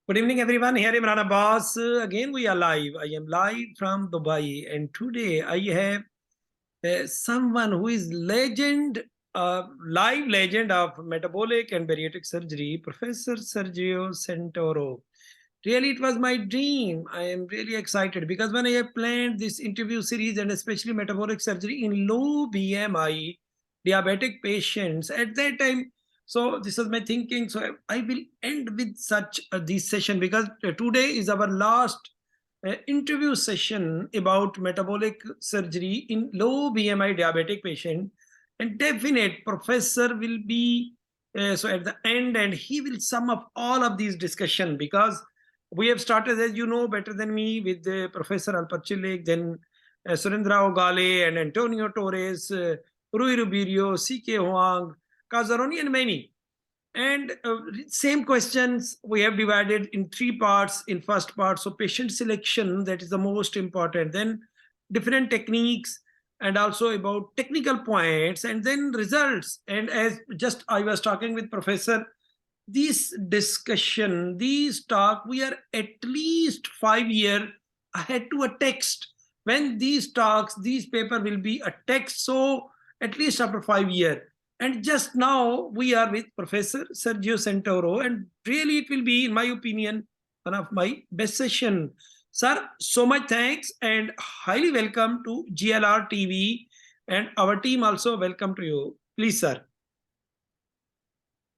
Good evening, everyone. Here Imran Abbas. Again, we are live. I am live from Dubai, and today I have someone who is legend, live legend of metabolic and bariatric surgery, Professor Sergio Santoro. Really, it was my dream. I am really excited because when I have planned this interview series and especially metabolic surgery in low BMI diabetic patients, at that time, so this is my thinking. So I will end with such this session because today is our last interview session about metabolic surgery in low BMI diabetic patient, and definite professor will be so at the end, and he will sum up all of these discussion because we have started, as you know better than me, with Professor Alparchilik, then Surendra Ogale and Antonio Torres, Rui Rubirio, C.K. Huang, Kazaroni, and many. And same questions we have divided in three parts. In first part, so patient selection, that is the most important. Then different techniques and also about technical points, and then results. And as just I was talking with Professor, this discussion, these talk, we are at least 5 years ahead to a text. When these talks, these paper will be a text, so at least after 5 years. And just now we are with Professor Sergio Santoro, and really it will be, in my opinion, one of my best session. Sir, so much thanks and highly welcome to GLR TV, and our team also welcome to you. Please, sir.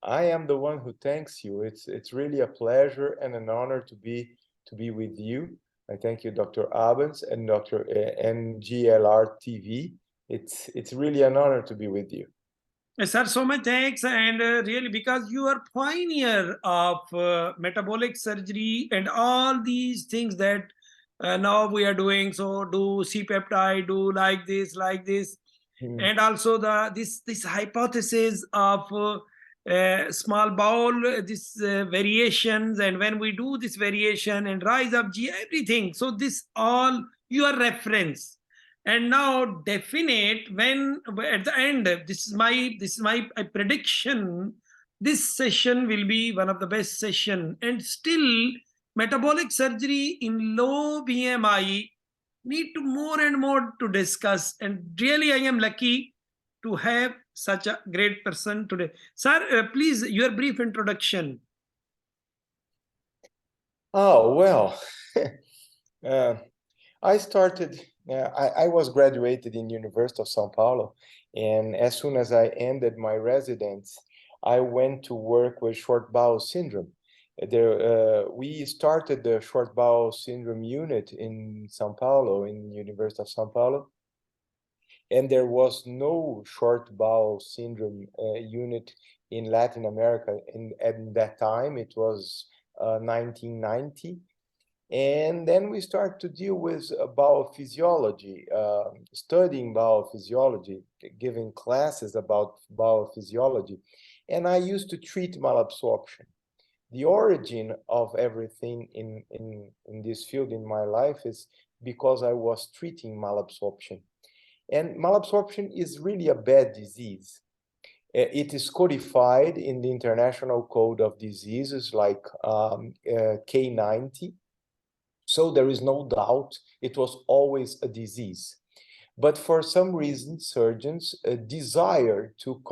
I am the one who thanks you. It's really a pleasure and an honor to be with you. I thank you, Dr. Abens and Dr. NGLR TV. It's really an honor to be with you. Yes, sir, so much thanks. And really, because you are pioneer of metabolic surgery and all these things that now we are doing. So do C-peptide, do like this, like this. And also this hypothesis of small bowel, this variations, and when we do this variation and rise of G, everything. So this all your reference. And now definite, when at the end, this is my prediction, this session will be one of the best session. And still metabolic surgery in low BMI need to more and more to discuss, and really I am lucky to have such a great person today. Sir, please, your brief introduction. Oh, well, I started, I was graduated in University of São Paulo, and as soon as I ended my residence, I went to work with short bowel syndrome. We started the short bowel syndrome unit in São Paulo, in University of São Paulo, and there was no short bowel syndrome unit in Latin America. At that time, it was 1990. And then we start to deal with bowel physiology, studying bowel physiology, giving classes about bowel physiology. And I used to treat malabsorption. The origin of everything in this field in my life is because I was treating malabsorption. And malabsorption is really a bad disease. It is codified in the International Code of Diseases like K90. So there is no doubt it was always a disease. But for some reason, surgeons desire to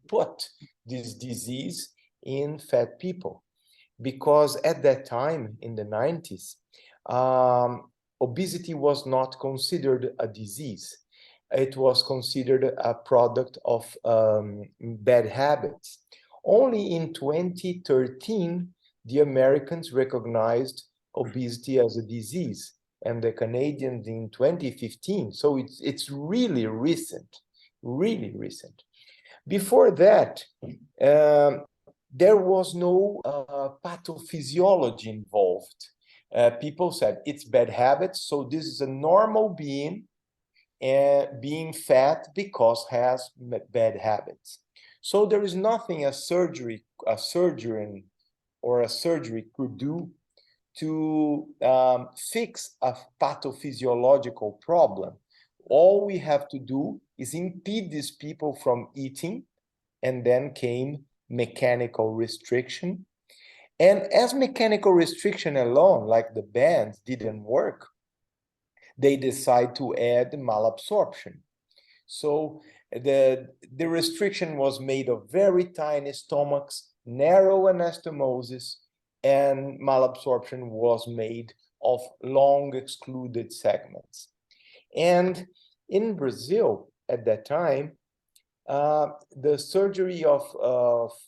put this disease in fat people. Because at that time, in the 90s, obesity was not considered a disease. It was considered a product of bad habits. Only in 2013, the Americans recognized obesity as a disease, and the Canadians in 2015. So it's really recent, really recent. Before that, there was no pathophysiology involved. People said it's bad habits, so this is a normal being being fat because has bad habits. So there is nothing a surgeon or a surgery could do to fix a pathophysiological problem. All we have to do is impede these people from eating, and then came mechanical restriction. And as mechanical restriction alone, like the bands, didn't work, they decide to add malabsorption. So the restriction was made of very tiny stomachs, narrow anastomosis, and malabsorption was made of long excluded segments. And in Brazil at that time, the surgery of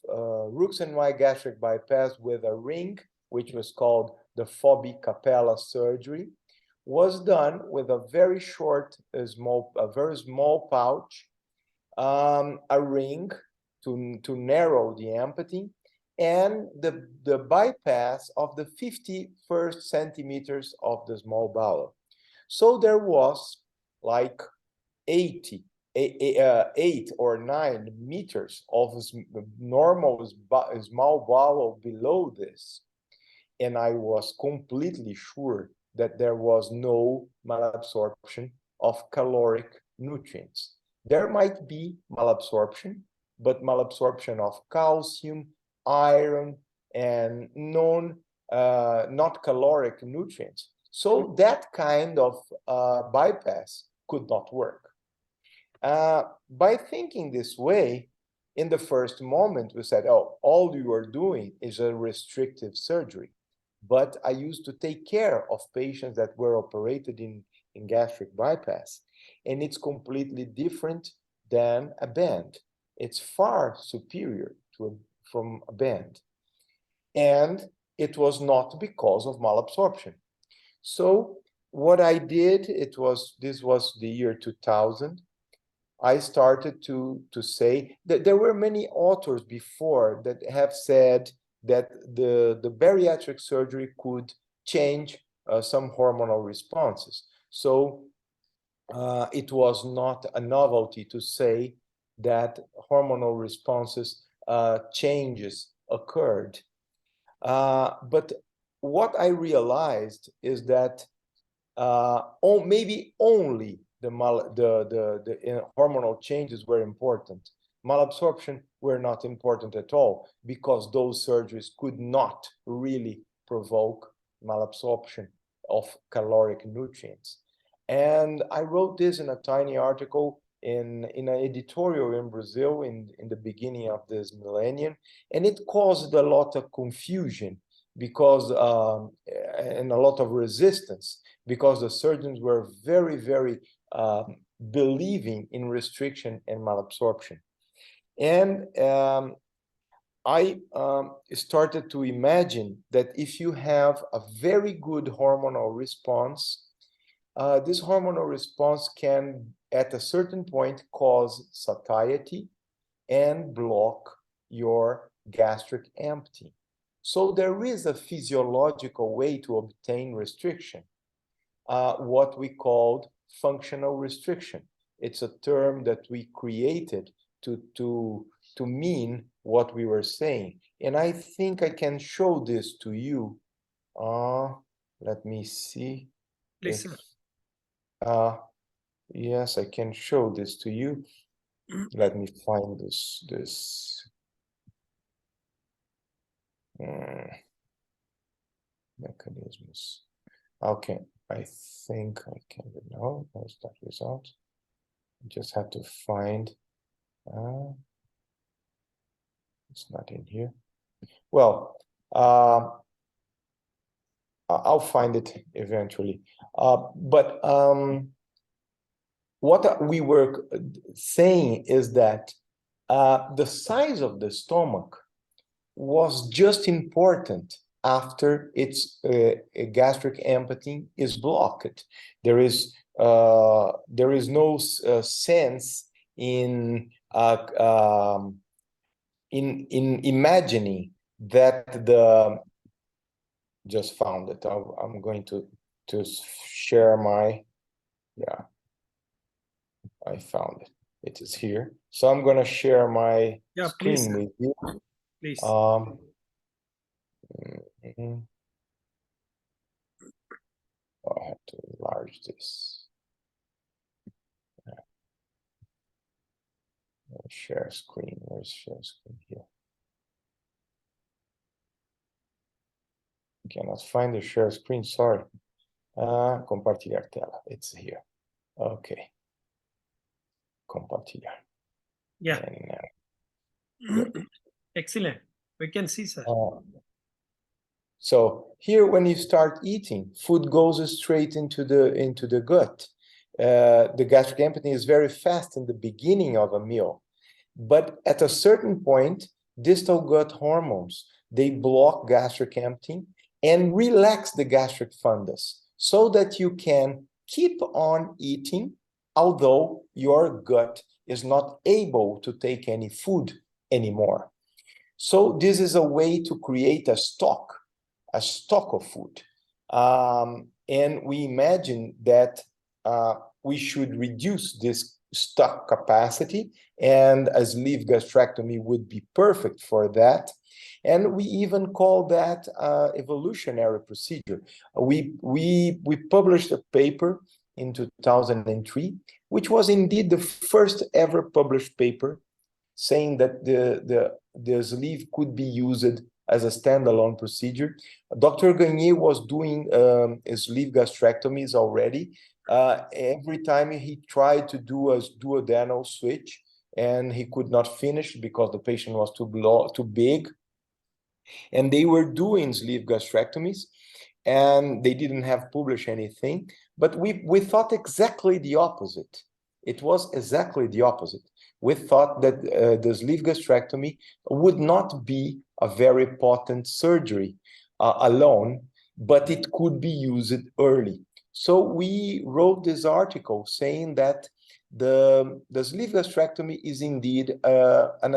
Roux-en-Y gastric bypass with a ring, which was called the Fobi Capella surgery, was done with a very short, a very small pouch, a ring to narrow the empathy, and the bypass of the 51st centimeters of the small bowel. So there was like 8 or 9 meters of normal small bowel below this. And I was completely sure that there was no malabsorption of caloric nutrients. There might be malabsorption, but malabsorption of calcium, iron, and not caloric nutrients. So that kind of bypass could not work. By thinking this way, in the first moment, we said, oh, all you are doing is a restrictive surgery. But I used to take care of patients that were operated in gastric bypass. And it's completely different than a band. It's far superior from a band. And it was not because of malabsorption. So what I did, this was the year 2000. I started to say that there were many authors before that have said that the bariatric surgery could change some hormonal responses. So it was not a novelty to say that hormonal responses changes occurred. But what I realized is that maybe only the hormonal changes were important. Malabsorption were not important at all because those surgeries could not really provoke malabsorption of caloric nutrients. And I wrote this in a tiny article in an editorial in Brazil in the beginning of this millennium, and it caused a lot of confusion because and a lot of resistance because the surgeons were very, very believing in restriction and malabsorption. And I started to imagine that if you have a very good hormonal response, this hormonal response can, at a certain point, cause satiety and block your gastric emptying. So there is a physiological way to obtain restriction, what we called functional restriction. It's a term that we created to mean what we were saying. And I think I can show this to you. Let me see. Please, If, yes, I can show this to you. Let me find this mechanisms. Okay, I think I can. No, that's not result. I just have to find. It's not in here. Well, I'll find it eventually. But what we were saying is that the size of the stomach was just important after its gastric emptying is blocked. There is no sense in imagining that the just found it. I'm going to share my, yeah, I found it. It is here. So I'm going to share my screen please, with you. please. I have to enlarge this. Share screen. Where's share screen here? cannot find the share screen, sorry. Compartilhar tela, it's here. Okay. Compartilhar. Yeah. And, Excellent. We can see, sir. So here, when you start eating, food goes straight into the gut. The gastric emptying is very fast in the beginning of a meal, but at a certain point, distal gut hormones, they block gastric emptying and relax the gastric fundus so that you can keep on eating, although your gut is not able to take any food anymore. So this is a way to create a stock of food. And we imagine that we should reduce this stock capacity, and a sleeve gastrectomy would be perfect for that. And we even call that evolutionary procedure. We published a paper in 2003, which was indeed the first ever published paper saying that the sleeve could be used as a standalone procedure. Dr. Gagne was doing sleeve gastrectomies already. Every time he tried to do a duodenal switch, and he could not finish because the patient was too big. And they were doing sleeve gastrectomies, and they didn't have published anything. But we thought exactly the opposite. It was exactly the opposite. We thought that the sleeve gastrectomy would not be a very potent surgery alone, but it could be used early. So we wrote this article saying that the sleeve gastrectomy is indeed an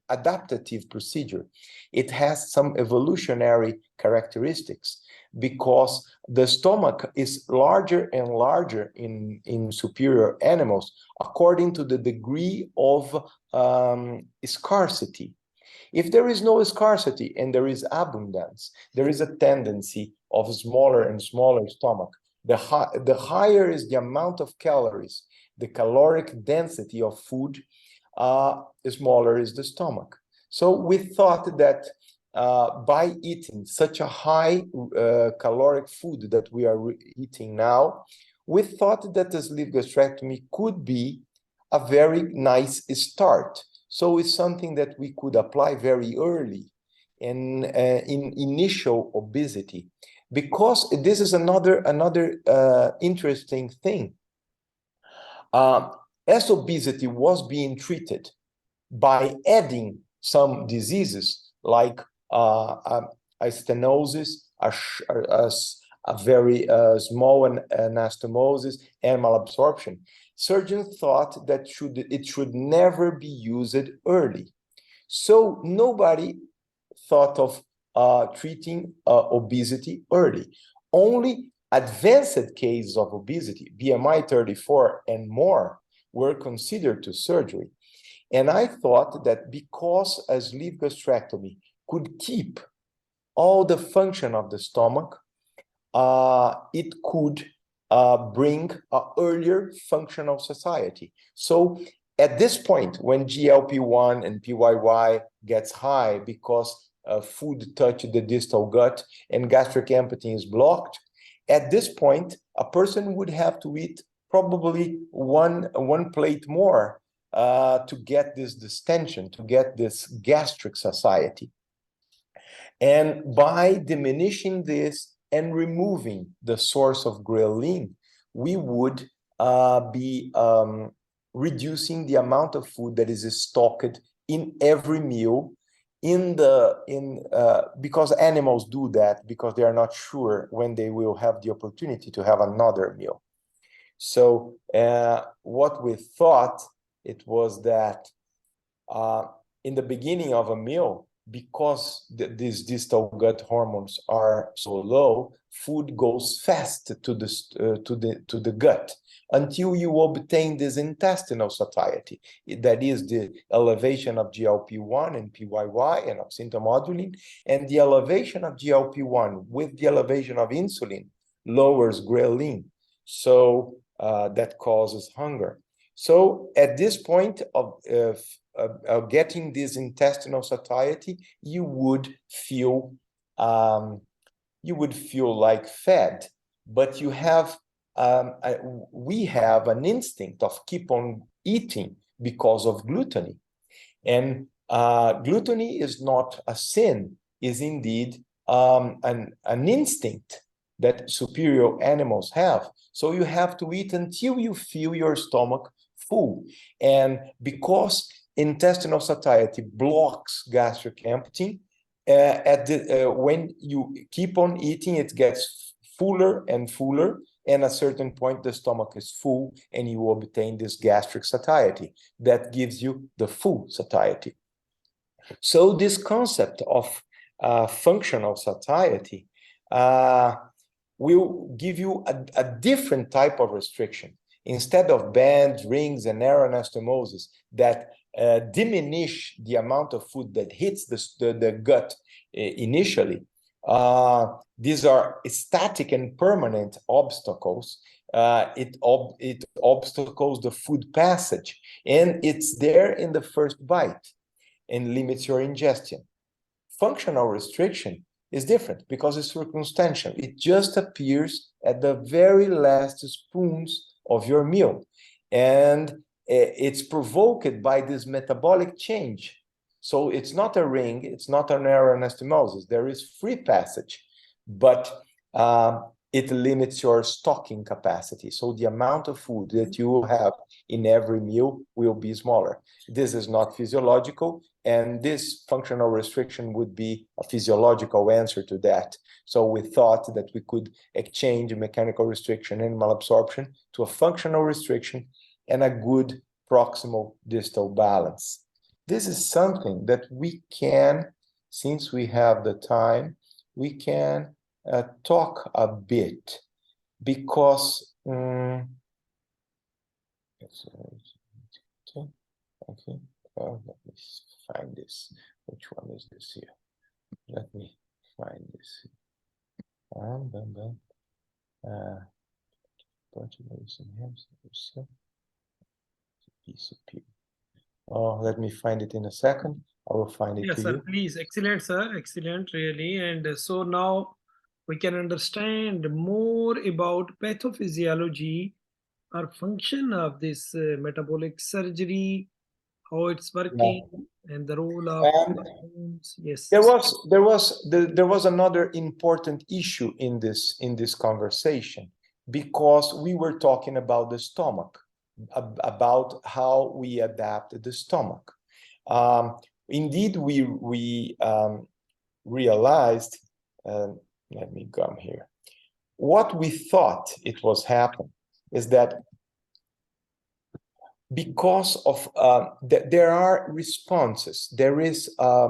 adaptive procedure. It has some evolutionary characteristics because the stomach is larger and larger in superior animals according to the degree of scarcity. If there is no scarcity and there is abundance, there is a tendency of smaller and smaller stomach. The higher is the amount of calories, the caloric density of food, smaller is the stomach. So we thought that by eating such a high caloric food that we are eating now, we thought that the sleeve gastrectomy could be a very nice start. So it's something that we could apply very early in initial obesity, because this is another interesting thing. As obesity was being treated by adding some diseases like a stenosis, a very small anastomosis, and malabsorption, surgeons thought that it should never be used early. So nobody thought of treating obesity early. Only advanced cases of obesity, BMI 34 and more, were considered to surgery. And I thought that because a sleeve gastrectomy could keep all the function of the stomach, it could bring an earlier functional satiety. So at this point, when GLP-1 and PYY gets high because food touched the distal gut and gastric emptying is blocked, at this point, a person would have to eat probably one plate more to get this distension, to get this gastric satiety. And by diminishing this and removing the source of ghrelin, we would be reducing the amount of food that is stocked in every meal because animals do that because they are not sure when they will have the opportunity to have another meal. So what we thought it was that in the beginning of a meal, because these distal gut hormones are so low, food goes fast to the gut until you obtain this intestinal satiety. That is the elevation of GLP-1 and PYY and oxyntomodulin, and the elevation of GLP-1 with the elevation of insulin lowers ghrelin. So that causes hunger. So at this point of getting this intestinal satiety, you would feel you would feel like fed, but you have we have an instinct of keep on eating because of gluttony. And gluttony is not a sin, is indeed an instinct that superior animals have. So you have to eat until you feel your stomach full. And because intestinal satiety blocks gastric emptying, when you keep on eating, it gets fuller and fuller, and at a certain point the stomach is full and you obtain this gastric satiety that gives you the full satiety. So this concept of functional satiety will give you a different type of restriction. Instead of bands, rings, and narrow anastomosis that diminish the amount of food that hits the gut initially, these are static and permanent obstacles. It obstacles the food passage, and it's there in the first bite and limits your ingestion. Functional restriction is different because it's circumstantial. It just appears at the very last spoons of your meal, and it's provoked by this metabolic change. So it's not a ring, it's not a narrow anastomosis. There is free passage, but it limits your stocking capacity. So the amount of food that you will have in every meal will be smaller. This is not physiological, and this functional restriction would be a physiological answer to that. So we thought that we could exchange mechanical restriction and malabsorption to a functional restriction and a good proximal distal balance. This is something that we can, since we have the time, we can talk a bit, because okay, let me find this. Which one is this here? Let me find this. Oh, let me find it in a second. I will find it Yes, to sir. you. Please. Excellent, sir. Excellent, really. And so now we can understand more about pathophysiology or function of this metabolic surgery, how it's working, and the role of And hormones. Yes. there was another important issue in this conversation, because we were talking about the stomach, about how we adapt the stomach. Indeed, we realized, let me come here. What we thought it was happening is that because of there are responses, there is a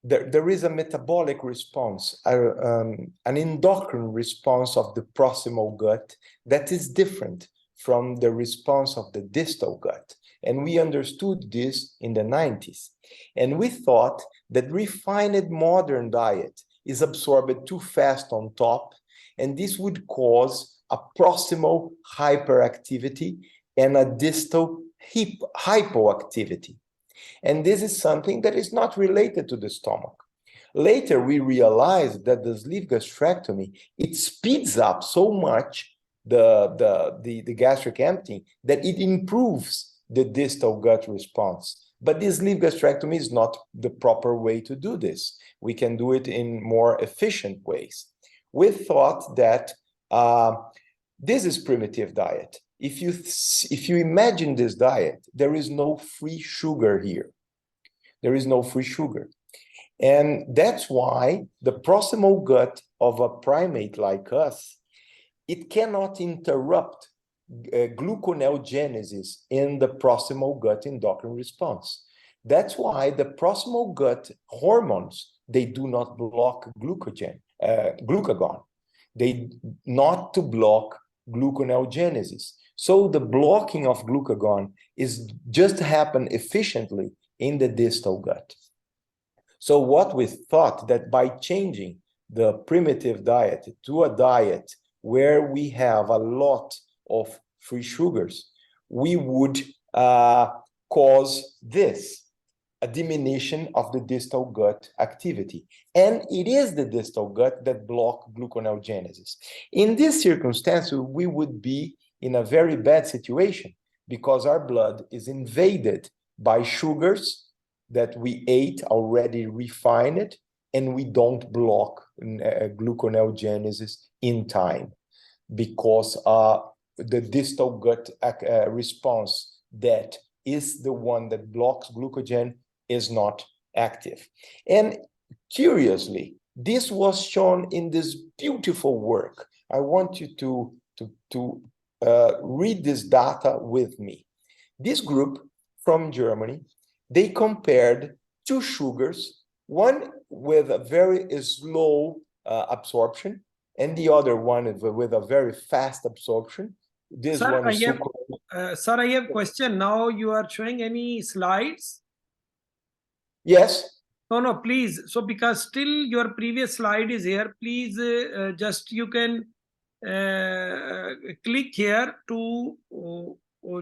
metabolic response, an endocrine response of the proximal gut that is different from the response of the distal gut. And we understood this in the 90s. And we thought that refined modern diet is absorbed too fast on top, and this would cause a proximal hyperactivity and a distal hypoactivity. And this is something that is not related to the stomach. Later, we realized that the sleeve gastrectomy, it speeds up so much the gastric emptying that it improves the distal gut response. But this sleeve gastrectomy is not the proper way to do this. We can do it in more efficient ways. We thought that this is primitive diet. If you imagine this diet, there is no free sugar here. There is no free sugar. And that's why the proximal gut of a primate like us, it cannot interrupt gluconeogenesis in the proximal gut endocrine response. That's why the proximal gut hormones, they do not block glucagon. They not to block gluconeogenesis. So the blocking of glucagon is just happen efficiently in the distal gut. So what we thought that by changing the primitive diet to a diet where we have a lot of free sugars, we would cause this. a diminution of the distal gut activity. And it is the distal gut that blocks gluconeogenesis. In this circumstance, we would be in a very bad situation because our blood is invaded by sugars that we ate already refined, and we don't block gluconeogenesis in time because the distal gut response that is the one that blocks glucogen is not active. And curiously, this was shown in this beautiful work. I want you to read this data with me. This group from Germany, they compared two sugars, one with a very slow absorption and the other one with a very fast absorption. This Sir, one is sir, I have a question. Now you are showing any slides? Yes. No, please. So because still your previous slide is here, please just you can click here to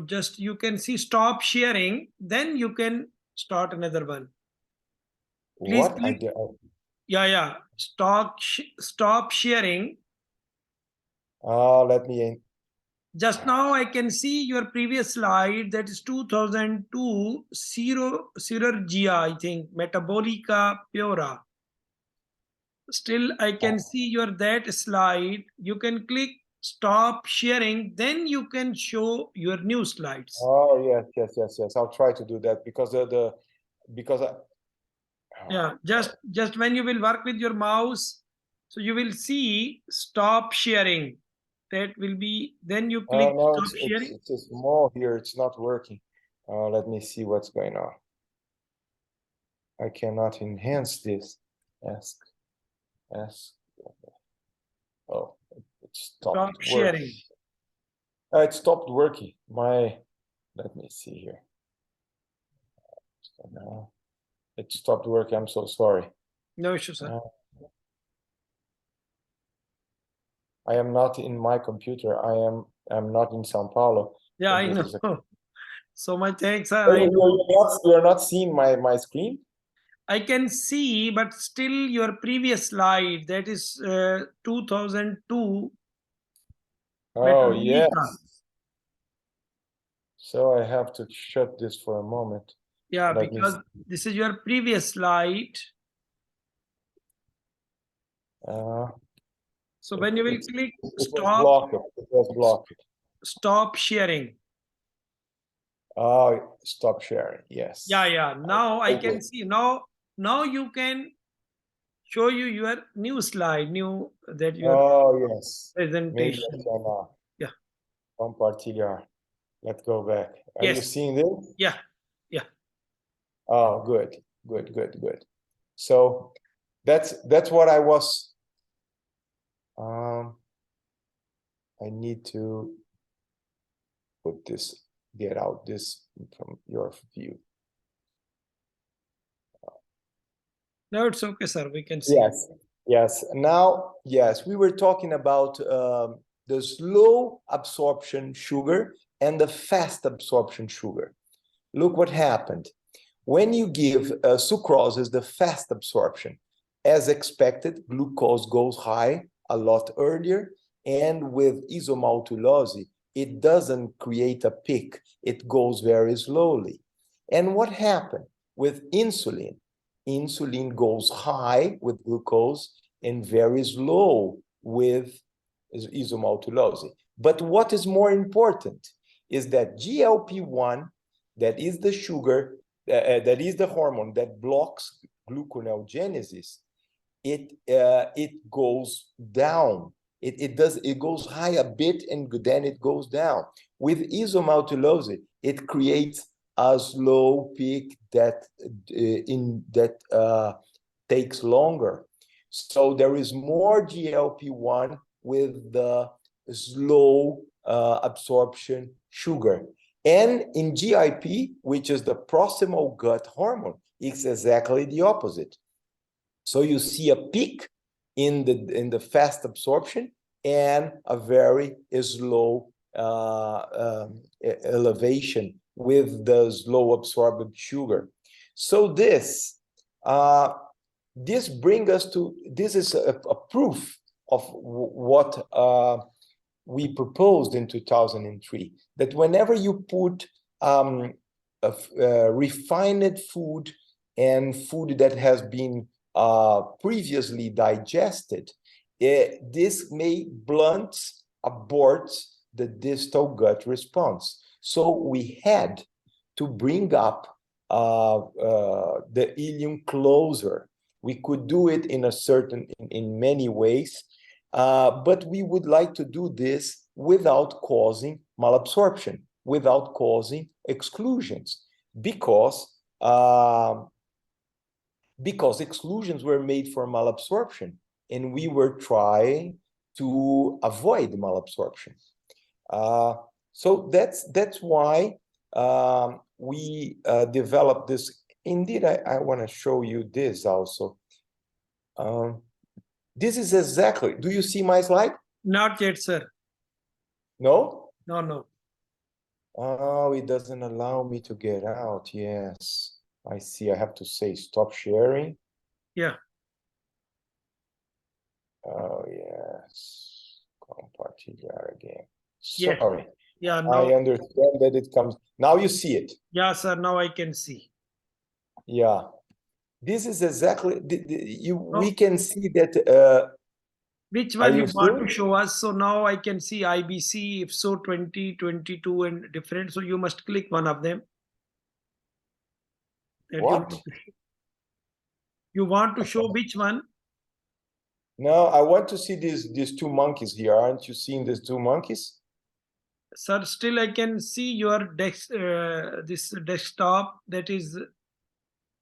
just you can see stop sharing. Then you can start another one. Please What? click. Yeah. Stop sharing. Let me. Just now I can see your previous slide, that is 2002 Chirurgia, I think, Metabolica Pura. Still I can see your that slide. You can click stop sharing, then you can show your new slides. Oh yes. I'll try to do that because Yeah, just when you will work with your mouse, so you will see stop sharing. That will be, then you click no, stop sharing. it's small here. It's not working. Let me see what's going on. I cannot enhance this. Ask. Oh, it stopped Sharing. It stopped working. Let me see here. So now it stopped working. I'm so sorry. No issue, sir. I am not in my computer. I'm not in Sao Paulo. Yeah, I know. So my thanks, sir. You're not seeing my screen? I can see, but still your previous slide, that is 2002. Oh, Metabolica. yes. So I have to shut this for a moment. Yeah, because this is your previous slide. So when you will click stop, it was blocked. Stop sharing. Oh, stop sharing. Yes. Yeah. Now I can see. Now you can show you your new slide, that your yes. presentation. Maybe I can Yeah. compartilhar. Let's go back. Are you Yes. seeing this? Yeah. Oh, good. So that's what I was. I need to get out this from your view. No, it's okay, sir. We can see. Yes. Now, yes, we were talking about the slow absorption sugar and the fast absorption sugar. Look what happened. When you give sucrose as the fast absorption, as expected, glucose goes high a lot earlier, and with isomaltulose, it doesn't create a peak. It goes very slowly. And what happened with insulin? Insulin goes high with glucose and very slow with isomaltulose. But what is more important is that GLP-1, that is the sugar, that is the hormone that blocks gluconeogenesis, it goes down. It goes high a bit and then it goes down. With isomaltulose, it creates a slow peak that takes longer. So there is more GLP-1 with the slow absorption sugar. And in GIP, which is the proximal gut hormone, it's exactly the opposite. So you see a peak in the fast absorption and a very slow elevation with the slow absorbed sugar. So this brings us to, this is a proof of what we proposed in 2003, that whenever you put refined food and food that has been previously digested, this may abort the distal gut response. So we had to bring up the ileum closer. We could do it in many ways, but we would like to do this without causing malabsorption, without causing exclusions, because exclusions were made for malabsorption, and we were trying to avoid malabsorption. So that's why we developed this. Indeed, I want to show you this also. This is exactly, do you see my slide? Not yet, sir. No? No. Oh, it doesn't allow me to get out. Yes, I see. I have to say stop sharing. Yeah. Oh, yes. Compartilhar again. Yes. Sorry. Yeah, now. I understand that it comes. Now you see it. Yeah, sir. Now I can see. Yeah. This is exactly, we Oh. can see that. Which Are one you you want to seeing? show us? So now I can see IBC, if so 20, 22 and different. So you must click one of them. That What? you want to show which one? No, I want to see these two monkeys here. Aren't you seeing these two monkeys? Sir, still I can see your this desktop, that is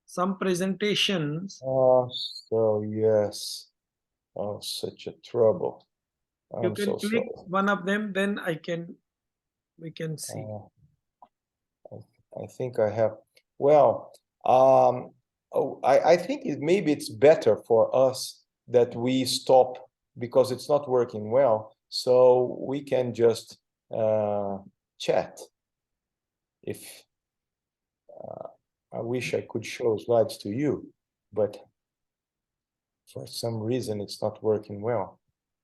some presentations. Oh, so yes. Oh, such a trouble. You I'm can so click sorry. one of them, then we can see. I think I have. Well, I think maybe it's better for us that we stop because it's not working well. So we can just chat. If I wish I could show slides to you, but for some reason it's not working well.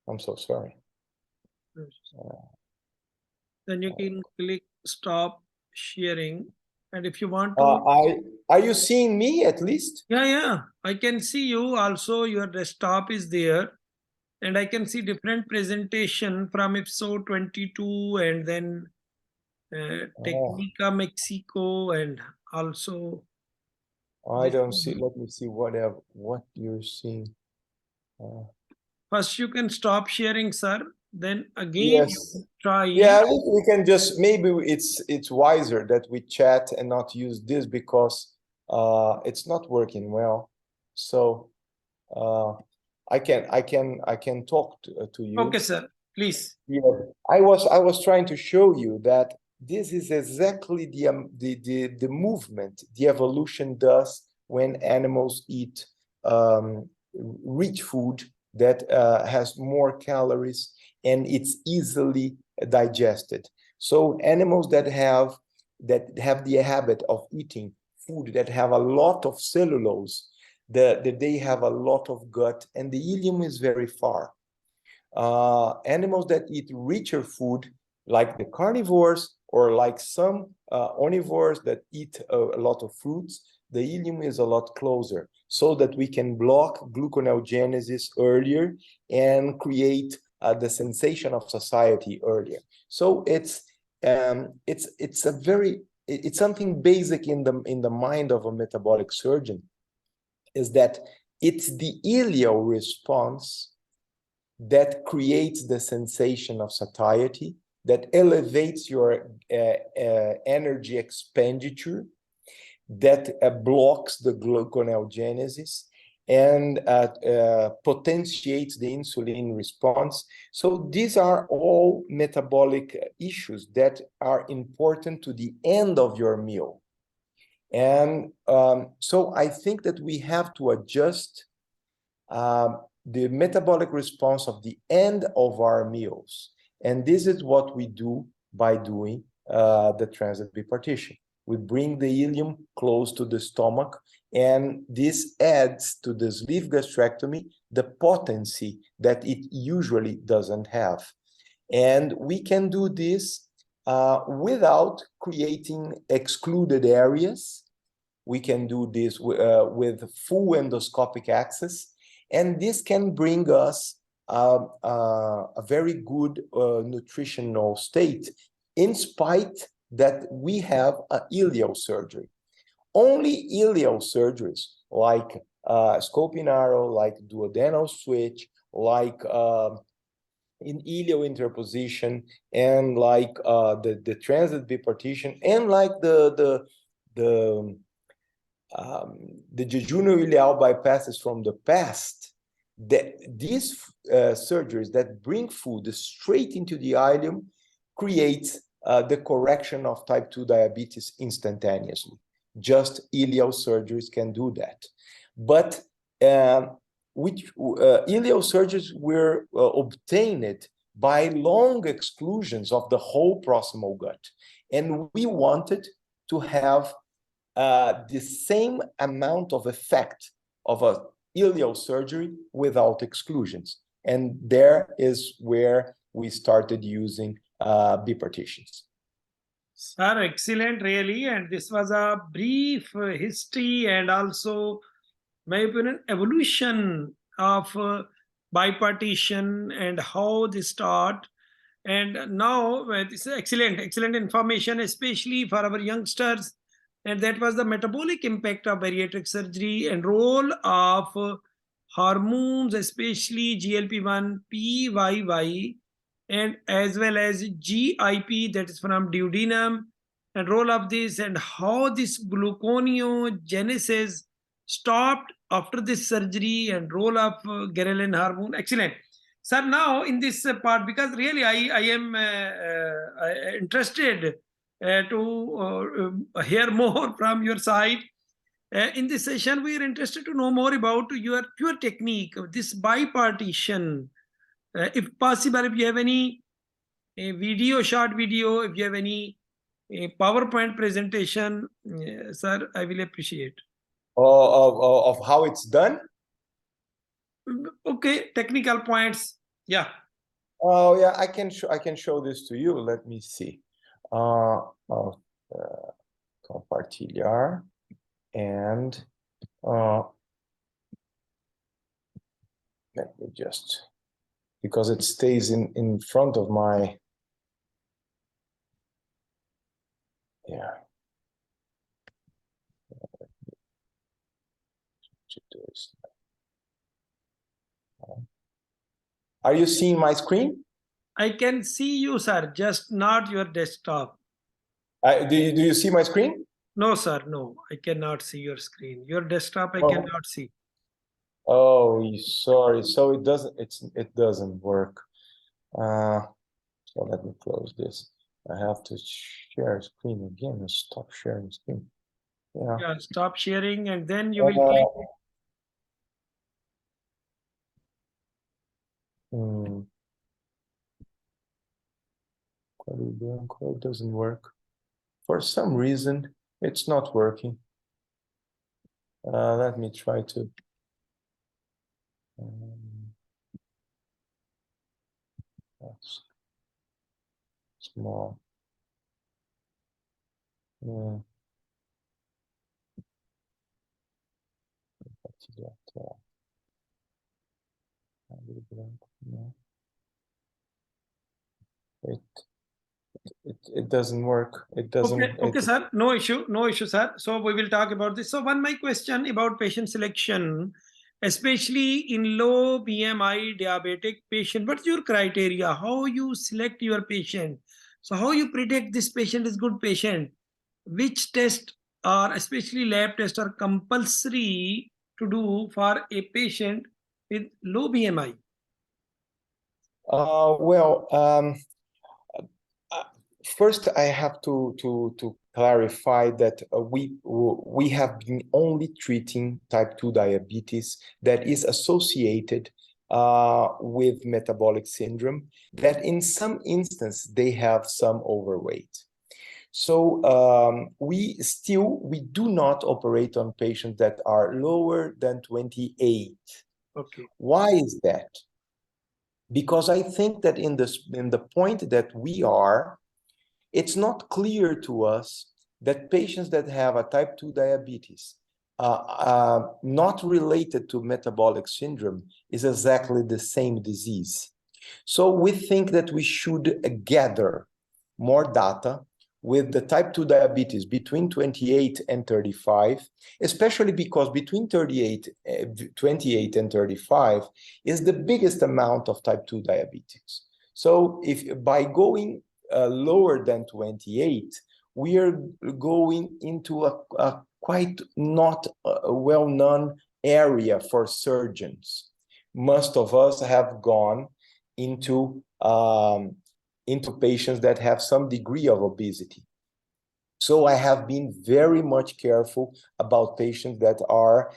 I'm so sorry. Then you can click stop sharing. And if you want to, are you seeing me at least? yeah, I can see you also. Your desktop is there, and I can see different presentation from IFSO 22, and then Oh, Technica Mexico, and also I this. don't see. Let me see what you're seeing. First, you can stop sharing, sir. Then again, you Yes. can try. Yeah, we can just, maybe it's wiser that we chat and not use this because it's not working well. So I can talk to you. Okay, sir. Please. Yeah, I was trying to show you that this is exactly the movement the evolution does when animals eat rich food that has more calories and it's easily digested. So animals that have the habit of eating food that have a lot of cellulose, they have a lot of gut, and the ileum is very far. Animals that eat richer food, like the carnivores or like some omnivores that eat a lot of fruits, the ileum is a lot closer, so that we can block gluconeogenesis earlier and create the sensation of satiety earlier. So it's something basic in the mind of a metabolic surgeon, is that it's the ileal response that creates the sensation of satiety, that elevates your energy expenditure, that blocks the gluconeogenesis and potentiates the insulin response. So these are all metabolic issues that are important to the end of your meal. And so I think that we have to adjust the metabolic response of the end of our meals. And this is what we do by doing the transit bipartition. We bring the ileum close to the stomach, and this adds to the sleeve gastrectomy the potency that it usually doesn't have. And we can do this without creating excluded areas. We can do this with full endoscopic access, and this can bring us a very good nutritional state, in spite that we have an ileal surgery. Only ileal surgeries like scoping arrow, like duodenal switch, like in ileal interposition, and like the transit bipartition, and like the jejunal ileal bypasses from the past, that these surgeries that bring food straight into the ileum create the correction of type 2 diabetes instantaneously. Just ileal surgeries can do that. But ileal surgeries were obtained by long exclusions of the whole proximal gut. And we wanted to have the same amount of effect of a ileal surgery without exclusions. And there is where we started using bipartitions. Sir, excellent, really. And this was a brief history and also, my opinion, evolution of bipartition and how they start. And now this is excellent information, especially for our youngsters. And that was the metabolic impact of bariatric surgery and role of hormones, especially GLP-1, PYY, and as well as GIP, that is from duodenum, and role of this and how this gluconeogenesis stopped after this surgery and role of ghrelin hormone. Excellent. Sir, now in this part, because really I am interested to hear more from your side. In this session, we are interested to know more about your technique, this bipartition. If possible, if you have any short video, if you have any PowerPoint presentation, sir, I will appreciate. Of how it's done? Okay, technical points. Yeah. Oh yeah, I can show this to you. Let me see. Compartilhar, and let me just, because it stays in front of my, yeah. Are you seeing my screen? I can see you, sir, just not your desktop. Do you see my screen? No, sir, no, I cannot see your screen. Your desktop, I cannot see. Oh, sorry. So it doesn't work. So let me close this. I have to share screen again and stop sharing screen. Yeah, stop sharing, and then you will click. It doesn't work. For some reason, it's not working. Let me try to. That's small. Yeah. It doesn't work. It doesn't. Okay, sir. No issue, sir. So we will talk about this. So my question about patient selection, especially in low BMI diabetic patient. What's your criteria? How you select your patient? So how you predict this patient is good patient? Which test are, especially lab tests, are compulsory to do for a patient with low BMI? First, I have to clarify that we have been only treating type 2 diabetes that is associated with metabolic syndrome, that in some instances they have some overweight. So we do not operate on patients that are lower than 28. Okay. Why is that? Because I think that in the point that we are, it's not clear to us that patients that have a type 2 diabetes, not related to metabolic syndrome, is exactly the same disease. So we think that we should gather more data with the type 2 diabetes between 28 and 35, especially because between 28 and 35 is the biggest amount of type 2 diabetes. So if by going lower than 28, we are going into a quite not well-known area for surgeons. Most of us have gone into patients that have some degree of obesity. So I have been very much careful about patients that are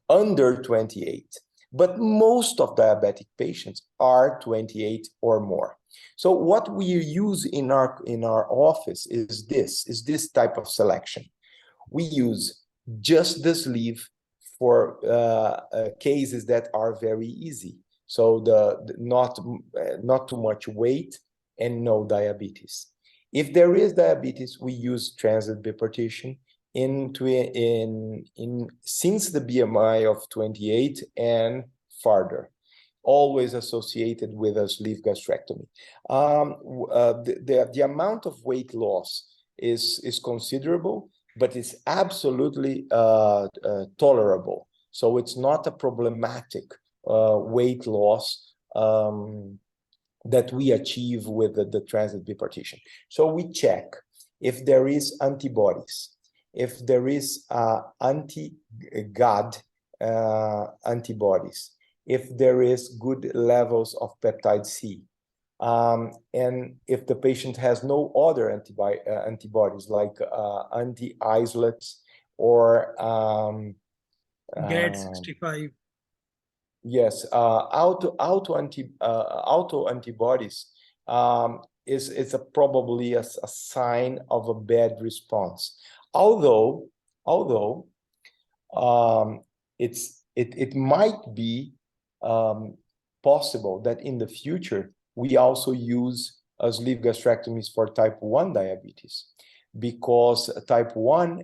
under 28. But most of diabetic patients are 28 or more. So what we use in our office is this type of selection. We use just the sleeve for cases that are very easy. So the not too much weight and no diabetes. If there is diabetes, we use transit bipartition since the BMI of 28 and farther, always associated with a sleeve gastrectomy. The amount of weight loss is considerable, but it's absolutely tolerable. So it's not a problematic weight loss that we achieve with the transit bipartition. So we check if there is antibodies, if there is anti-GAD antibodies, if there is good levels of peptide C, and if the patient has no other antibodies like anti-isolates or GAD 65. yes, auto antibodies is probably a sign of a bad response. Although it might be possible that in the future we also use sleeve gastrectomies for type 1 diabetes, because type 1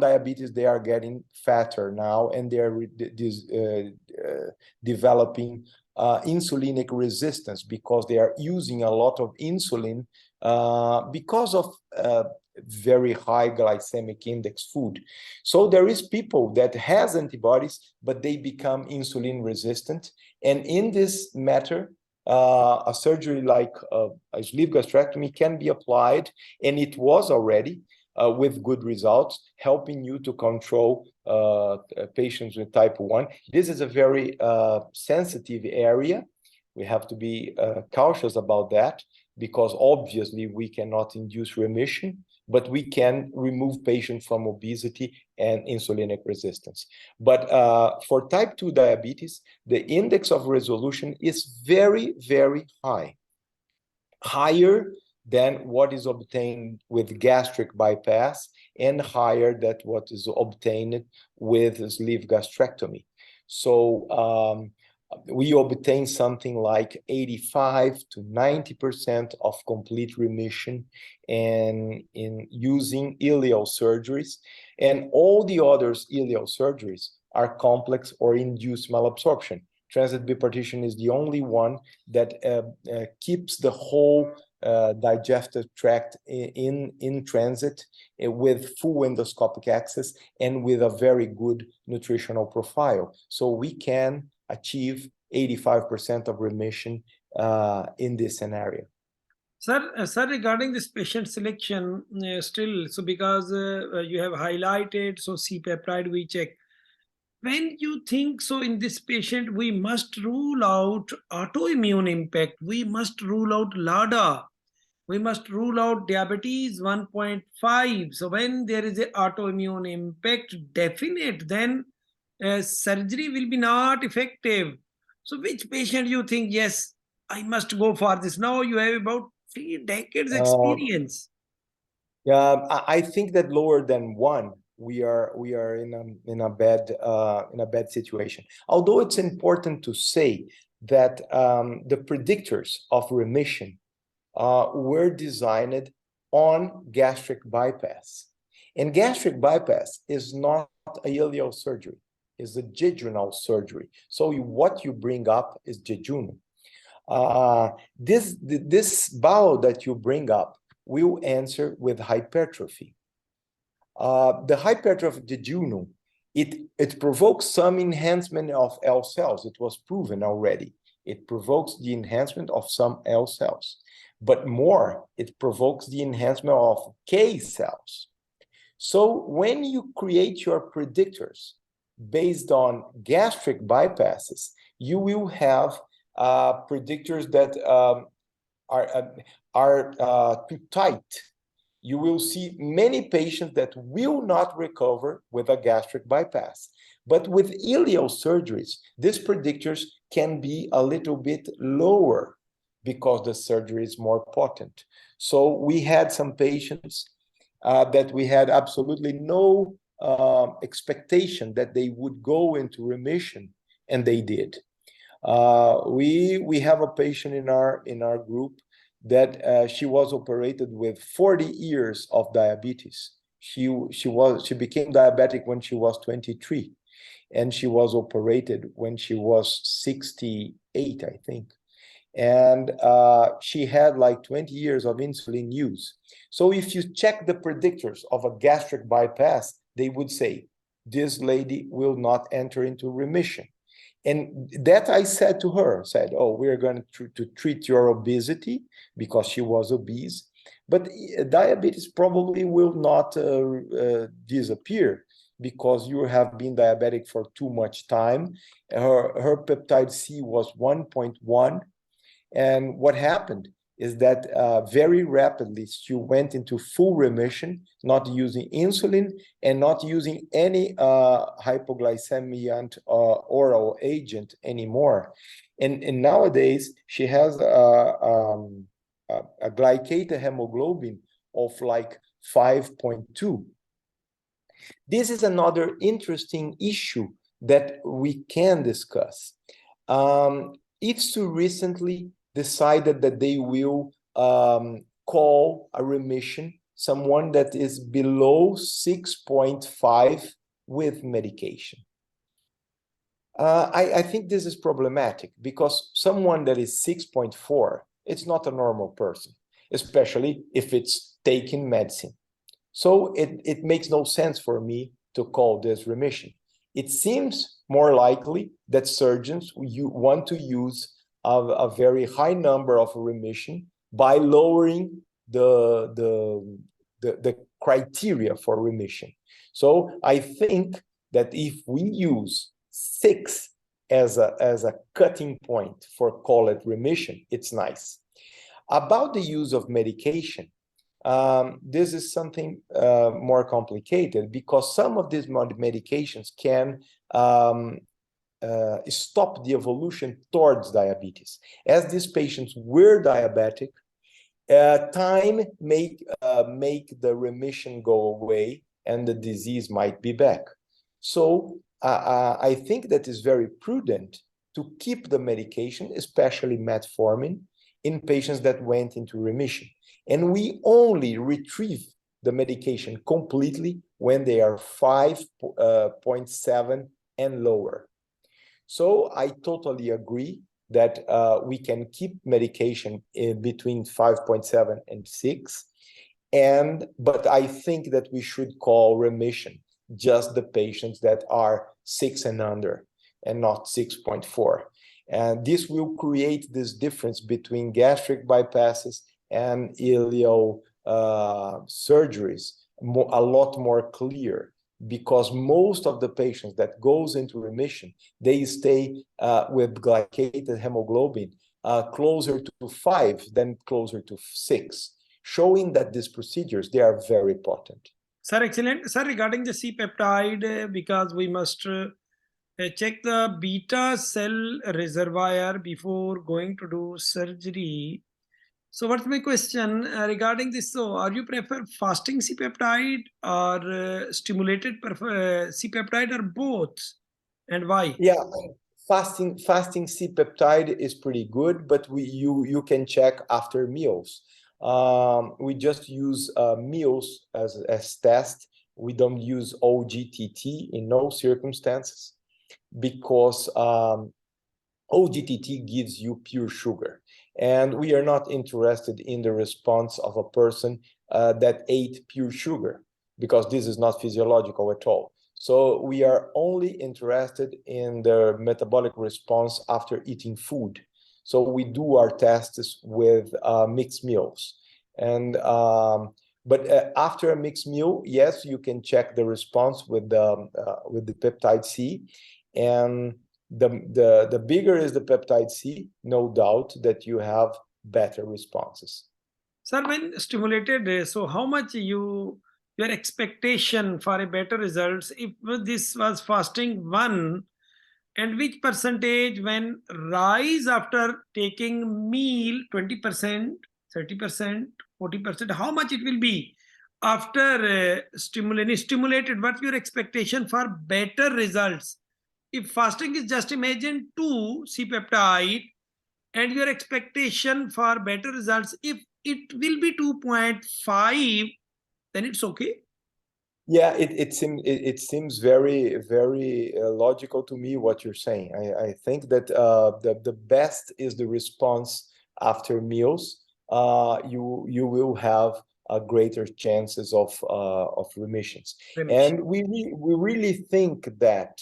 diabetes, they are getting fatter now, and they are developing insulinic resistance because they are using a lot of insulin because of very high glycemic index food. So there is people that has antibodies, but they become insulin resistant. And in this matter, a surgery like a sleeve gastrectomy can be applied, and it was already with good results, helping you to control patients with type 1. This is a very sensitive area. We have to be cautious about that, because obviously we cannot induce remission, but we can remove patients from obesity and insulinic resistance. But for type 2 diabetes, the index of resolution is very, very high, higher than what is obtained with gastric bypass and higher than what is obtained with sleeve gastrectomy. So we obtain something like 85 to 90% of complete remission and in using ileal surgeries, and all the others ileal surgeries are complex or induced malabsorption. Transit bipartition is the only one that keeps the whole digestive tract in transit with full endoscopic access and with a very good nutritional profile. So we can achieve 85% of remission in this scenario. Sir, regarding this patient selection, still, so because you have highlighted, so C-peptide we check. When you think so in this patient, we must rule out autoimmune impact. We must rule out LADA. We must rule out diabetes 1.5. So when there is a autoimmune impact definite, then surgery will be not effective. So which patient you think, yes, I must go for this? Now you have about 3 decades Uh, experience. Yeah, I think that lower than one, we are in a bad situation. Although it's important to say that the predictors of remission were designed on gastric bypass, and gastric bypass is not a ileal surgery; is a jejunal surgery. So what you bring up is jejunum. This bowel that you bring up will answer with hypertrophy. The hypertrophy of the jejunum, it provokes some enhancement of L cells. It was proven already. It provokes the enhancement of some L cells, but more, it provokes the enhancement of K cells. So when you create your predictors based on gastric bypasses, you will have predictors that are too tight. You will see many patients that will not recover with a gastric bypass. But with ileal surgeries, these predictors can be a little bit lower because the surgery is more potent. So we had some patients that we had absolutely no expectation that they would go into remission, and they did. We have a patient in our group that she was operated with 40 years of diabetes. She became diabetic when she was 23, and she was operated when she was 68, I think. And she had like 20 years of insulin use. So if you check the predictors of a gastric bypass, they would say, this lady will not enter into remission. And that I said to her, oh, we're going to treat your obesity because she was obese, but diabetes probably will not disappear because you have been diabetic for too much time. Her peptide C was 1.1. And what happened is that very rapidly she went into full remission, not using insulin and not using any hypoglycemiant oral agent anymore. And nowadays she has a glycated hemoglobin of like 5.2. This is another interesting issue that we can discuss. IFSU recently decided that they will call a remission someone that is below 6.5 with medication. I think this is problematic because someone that is 6.4, it's not a normal person, especially if it's taking medicine. So it makes no sense for me to call this remission. It seems more likely that surgeons want to use a very high number of remission by lowering the criteria for remission. So I think that if we use 6 as a cutting point for call it remission, it's nice. About the use of medication, this is something more complicated because some of these medications can stop the evolution towards diabetes. As these patients were diabetic, time make the remission go away and the disease might be back. So I think that is very prudent to keep the medication, especially metformin, in patients that went into remission. And we only retrieve the medication completely when they are 5.7 and lower. So I totally agree that we can keep medication between 5.7 and 6. But I think that we should call remission just the patients that are 6 and under and not 6.4. And this will create this difference between gastric bypasses and ileal surgeries a lot more clear, because most of the patients that goes into remission, they stay with glycated hemoglobin closer to 5 than closer to 6, showing that these procedures, they are very potent. Sir, excellent. Sir, regarding the C-peptide, because we must check the beta cell reservoir before going to do surgery. So what's my question regarding this? So are you prefer fasting C-peptide or stimulated C-peptide or both? And why? Yeah, fasting C-peptide is pretty good, but you can check after meals. We just use meals as test. We don't use OGTT in no circumstances because OGTT gives you pure sugar, and we are not interested in the response of a person that ate pure sugar, because this is not physiological at all. So we are only interested in the metabolic response after eating food. So we do our tests with mixed meals. And but after a mixed meal, yes, you can check the response with the peptide C. And the bigger is the peptide C, no doubt that you have better responses. Sir, when stimulated, so how much your expectation for a better results if this was fasting one, and which percentage when rise after taking meal 20%, 30%, 40%, how much it will be after stimulated? What your expectation for better results? If fasting is just imagine 2 C-peptide and your expectation for better results, if it will be 2.5, then it's okay. Yeah, it seems very logical to me what you're saying. I think that the best is the response after meals. You will have greater chances of remissions, Remission. and we really think that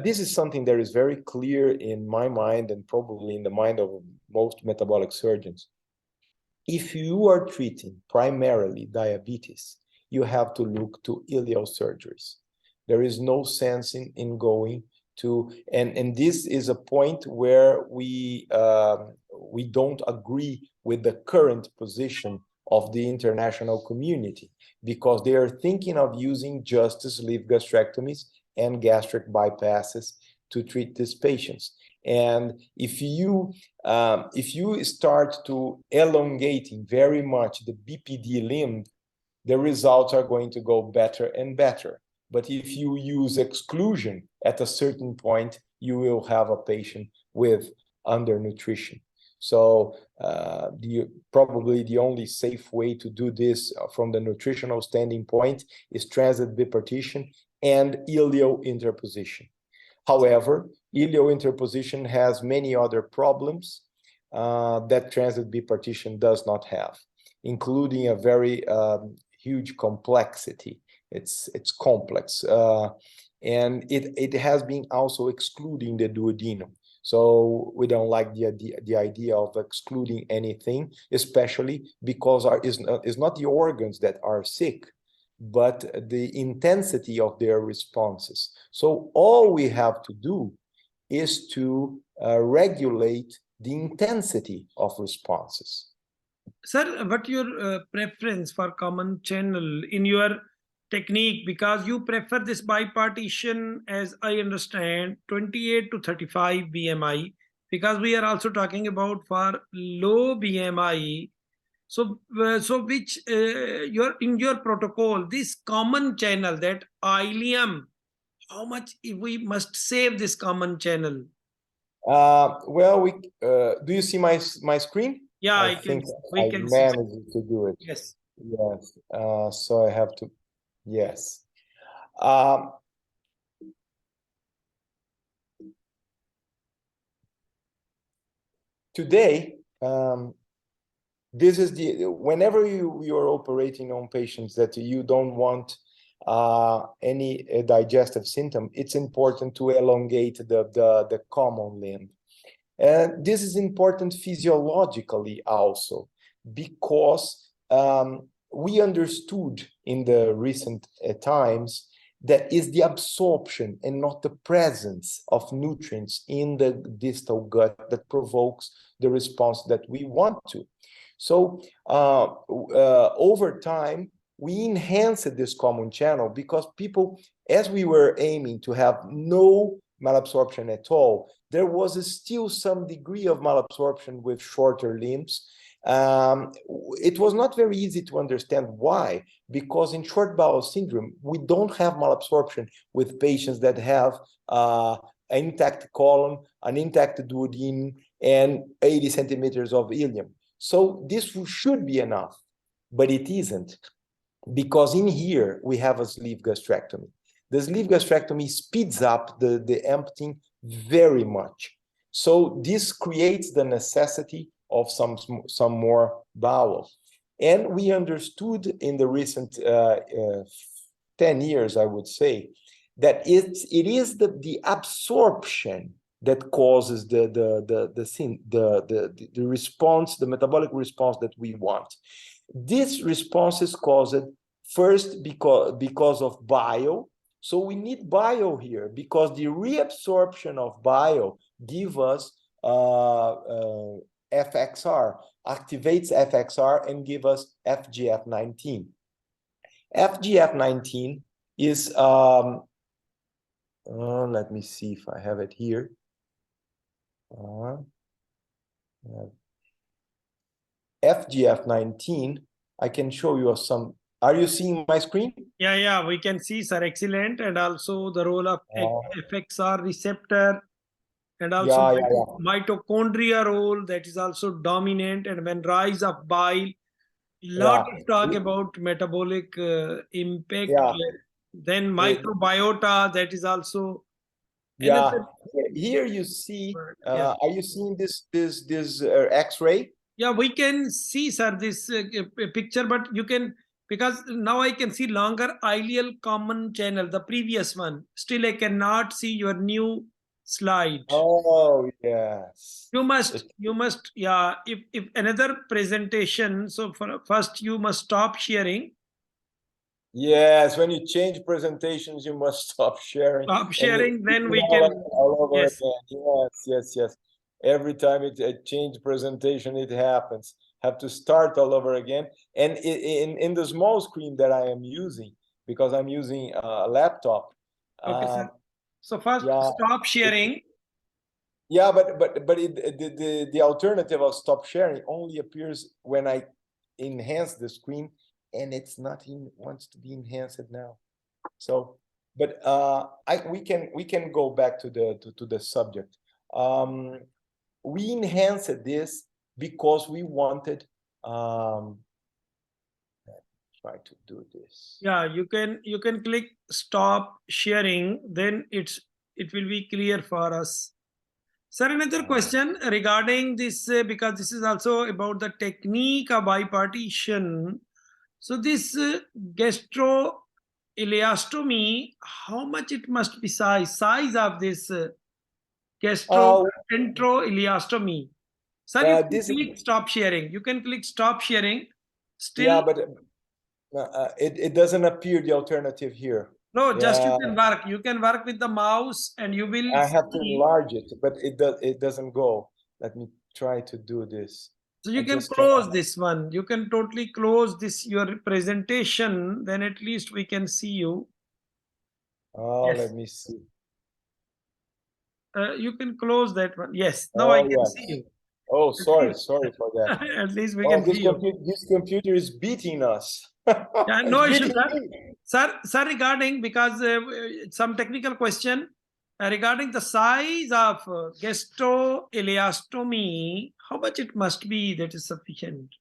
this is something that is very clear in my mind and probably in the mind of most metabolic surgeons. If you are treating primarily diabetes, you have to look to ileal surgeries. There is no sense in going to, and this is a point where we don't agree with the current position of the international community, because they are thinking of using just sleeve gastrectomies and gastric bypasses to treat these patients. And if you start to elongating very much the BPD limb, the results are going to go better and better. But if you use exclusion at a certain point, you will have a patient with undernutrition. So probably the only safe way to do this from the nutritional standing point is transit bipartition and ileal interposition. However, ileal interposition has many other problems that transit bipartition does not have, including a very huge complexity. It's complex, and it has been also excluding the duodenum. So we don't like the idea of excluding anything, especially because it's not the organs that are sick, but the intensity of their responses. So all we have to do is to regulate the intensity of responses. Sir, what your preference for common channel in your technique? Because you prefer this bipartition, as I understand, 28 to 35 BMI. Because we are also talking about for low BMI. So which your in your protocol, this common channel, that ileum, how much if we must save this common channel? Well, do you see my screen? Yeah, I I can. think We I can see. managed to do it. Yes. Yes. So I have to. Yes. Um, Today, this is whenever you're operating on patients that you don't want any digestive symptom, it's important to elongate the common limb. And this is important physiologically also, because we understood in the recent times that is the absorption and not the presence of nutrients in the distal gut that provokes the response that we want to. So over time, we enhanced this common channel because people, as we were aiming to have no malabsorption at all, there was still some degree of malabsorption with shorter limbs. It was not very easy to understand why, because in short bowel syndrome, we don't have malabsorption with patients that have an intact colon, an intact duodenum, and 80 centimeters of ileum. So this should be enough, but it isn't, because in here we have a sleeve gastrectomy. The sleeve gastrectomy speeds up the emptying very much. So this creates the necessity of some more bowels. And we understood in the recent 10 years, I would say, that it is the absorption that causes the response, the metabolic response that we want. This response is caused first because of bile. So we need bile here, because the reabsorption of bile give us FXR, activates FXR and give us FGF19. FGF19 is, let me see if I have it here. FGF19, I can show you some. Are you seeing my screen? Yeah, we can see, sir. Excellent. And also the role of FXR receptor, and also mitochondria role, that is also dominant. And when rise of bile, lot of talk about metabolic impact. Then microbiota, that is also another. Here you see, are you seeing this X-ray? Yeah, we can see, sir, this picture, but you can, because now I can see longer ileal common channel, the previous one. Still, I cannot see your new slide. Oh, yes. You must, yeah, if another presentation, so first you must stop sharing. Yes, when you change presentations, you must stop sharing. Stop sharing, then we can. All over again. Yes. Every time it change presentation, it happens. Have to start all over again. And in the small screen that I am using, because I'm using a laptop. Okay, sir. So first, stop sharing. But the alternative of stop sharing only appears when I enhance the screen, and it's not wants to be enhanced now. So, but we can go back to the subject. We enhanced this because we wanted. Try to do this. Yeah, you can click stop sharing, then it will be clear for us. Sir, another question regarding this, because this is also about the technique of bipartition. So this gastroileostomy, how much it must be size of this gastroenteroileostomy? Sir, you can click stop sharing. You can click stop sharing. Still, yeah, but it doesn't appear the alternative here. No, just you can work. You can work with the mouse, and you will. I have to enlarge it, but it doesn't go. Let me try to do this. So you can close this one. You can totally close this your presentation. Then at least we can see you. Let me see. You can close that one. Yes. Now I can see you. Oh, sorry for that. At least we can see you. This computer is beating us. Yeah, no issue, sir. Sir, regarding, because some technical question regarding the size of gastroileostomy, how much it must be that is sufficient?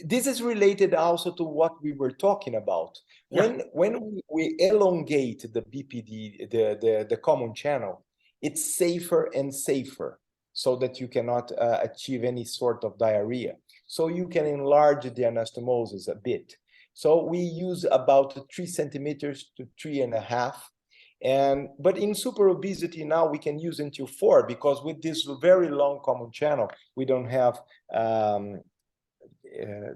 This is related also to what we were talking about. When we elongate the BPD, the common channel, it's safer and safer, so that you cannot achieve any sort of diarrhea. So you can enlarge the anastomosis a bit. So we use about 3 centimeters to 3.5. But in super obesity now we can use until 4, because with this very long common channel, we don't have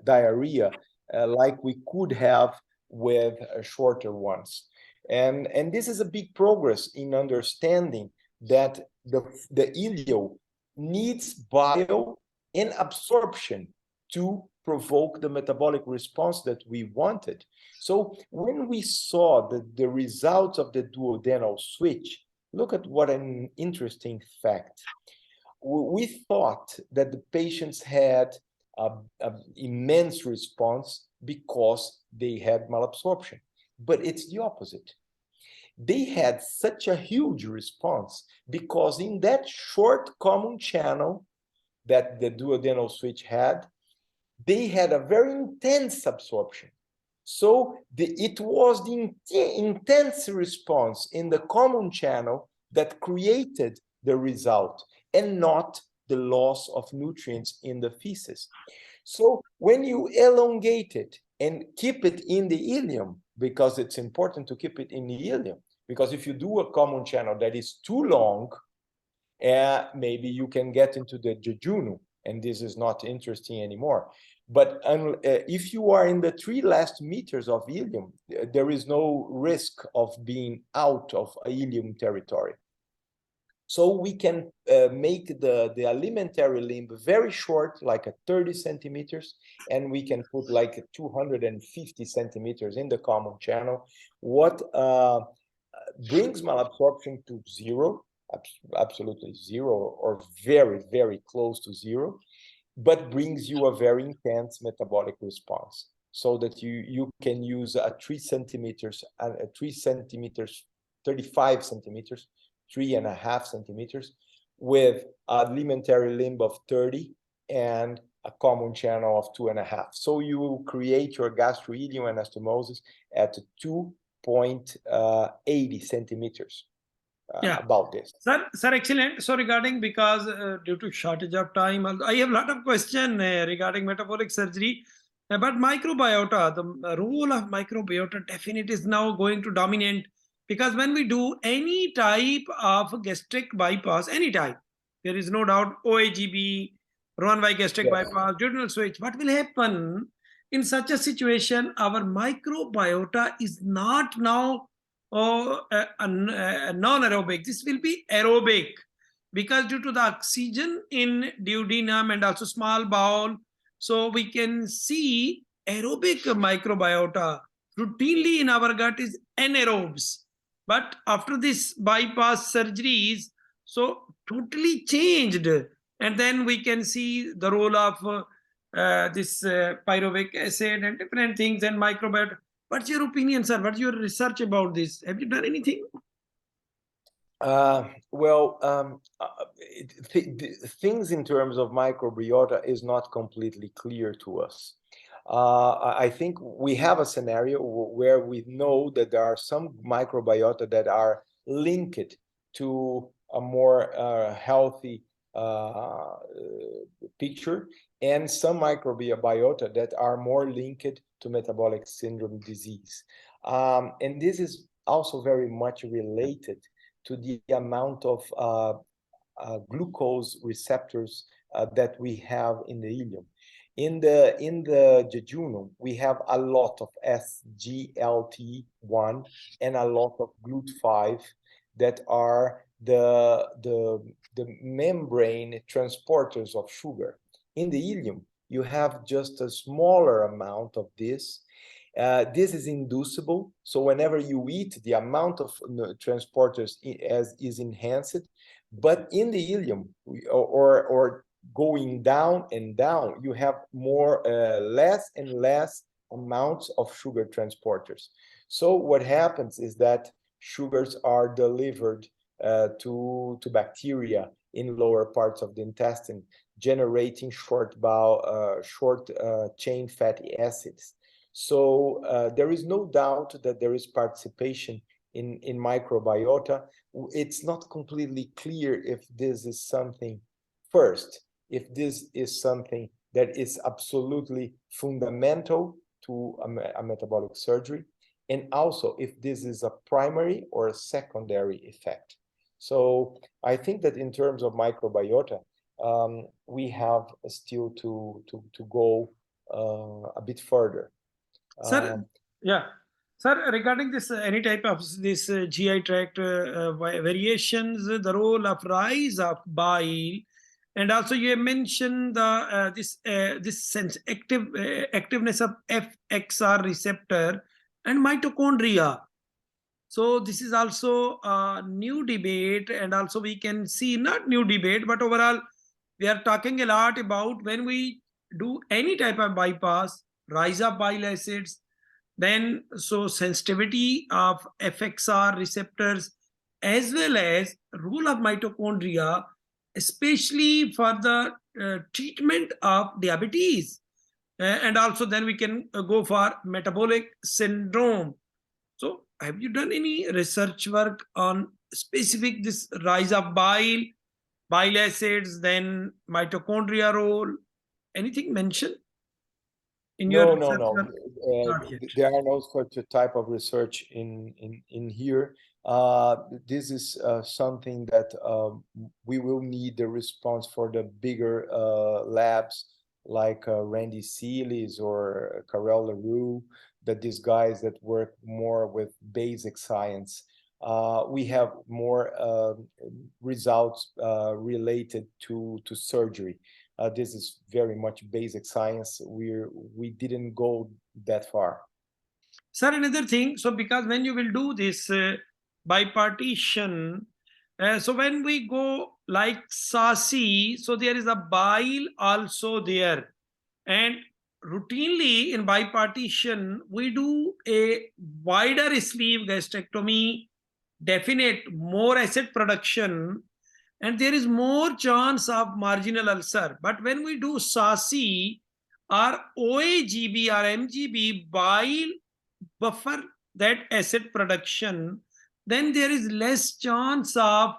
diarrhea like we could have with shorter ones. And this is a big progress in understanding that the ileum needs bile and absorption to provoke the metabolic response that we wanted. So when we saw the results of the duodenal switch, look at what an interesting fact. we thought that the patients had an immense response because they had malabsorption, but it's the opposite. They had such a huge response because in that short common channel that the duodenal switch had, they had a very intense absorption. So it was the intense response in the common channel that created the result, and not the loss of nutrients in the feces. So when you elongate it and keep it in the ileum, because it's important to keep it in the ileum, because if you do a common channel that is too long, maybe you can get into the jejunum, and this is not interesting anymore. But if you are in the 3 last meters of ileum, there is no risk of being out of ileum territory. So we can make the alimentary limb very short, like a 30 centimeters, and we can put like 250 centimeters in the common channel. What brings malabsorption to zero, absolutely zero, or very, very close to zero, but brings you a very intense metabolic response, so that you can use a 3 centimeters and a 3 centimeters, 35 centimeters, 3.5 centimeters, with an alimentary limb of 30 and a common channel of 2.5. So you create your gastroileum anastomosis at 2.80 centimeters. About this. Sir, excellent. So regarding, because due to shortage of time, I have a lot of question regarding metabolic surgery. But microbiota, the role of microbiota definitely is now going to dominate, because when we do any type of gastric bypass, any type, there is no doubt OAGB, Rowan-Y gastric bypass, duodenal switch, what will happen in such a situation? Our microbiota is not now non-aerobic. This will be aerobic, because due to the oxygen in duodenum and also small bowel, so we can see aerobic microbiota routinely in our gut is anaerobes. But after this bypass surgeries, so totally changed, and then we can see the role of this pyruvic acid and different things and microbiota. What's your opinion, sir? What's your research about this? Have you done anything? Things in terms of microbiota is not completely clear to us. I think we have a scenario where we know that there are some microbiota that are linked to a more healthy picture, and some microbiota that are more linked to metabolic syndrome disease. And this is also very much related to the amount of glucose receptors that we have in the ileum. In the jejunum, we have a lot of SGLT1 and a lot of GLUT5 that are the membrane transporters of sugar. In the ileum, you have just a smaller amount of this. This is inducible, so whenever you eat, the amount of transporters is enhanced. But in the ileum, or going down and down, you have more less and less amounts of sugar transporters. So what happens is that sugars are delivered to bacteria in lower parts of the intestine, generating short chain fatty acids. So there is no doubt that there is participation in microbiota. It's not completely clear if this is something, first, if this is something that is absolutely fundamental to a metabolic surgery, and also if this is a primary or a secondary effect. So I think that in terms of microbiota, we have still to go a bit further. Sir, Sir, regarding this, any type of this GI tract variations, the role of rise of bile, and also you have mentioned the this sense activeness of FXR receptor and mitochondria. So this is also a new debate, and also we can see, not new debate, but overall we are talking a lot about when we do any type of bypass, rise of bile acids, then so sensitivity of FXR receptors as well as role of mitochondria, especially for the treatment of diabetes. And also then we can go for metabolic syndrome. So have you done any research work on specific this rise of bile acids, then mitochondria role? Anything mentioned in your No, no, research no. work? Not yet. There are no such a type of research in here. This is something that we will need the response for the bigger labs like Randy Seeley's or Carol LaRue, that these guys that work more with basic science. We have more results related to surgery. This is very much basic science. We didn't go that far. Sir, another thing, so because when you will do this bipartition, so when we go like SASI, so there is a bile also there. And routinely in bipartition, we do a wider sleeve gastrectomy, definite more acid production, and there is more chance of marginal ulcer. But when we do SASI or OAGB or MGB, bile buffer that acid production, then there is less chance of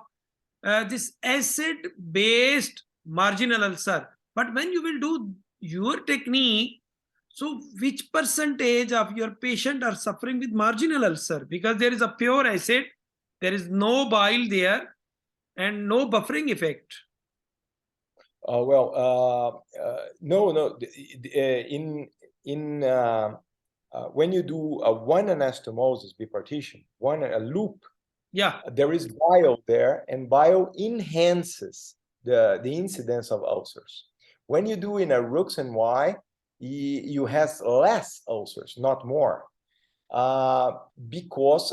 this acid based marginal ulcer. But when you will do your technique, so which percentage of your patient are suffering with marginal ulcer? Because there is a pure acid, there is no bile there, and no buffering effect. No. When you do a one anastomosis bipartition, a loop, Yeah. there is bile there, and bile enhances the incidence of ulcers. When you do in a Rux and Y, you have less ulcers, not more, because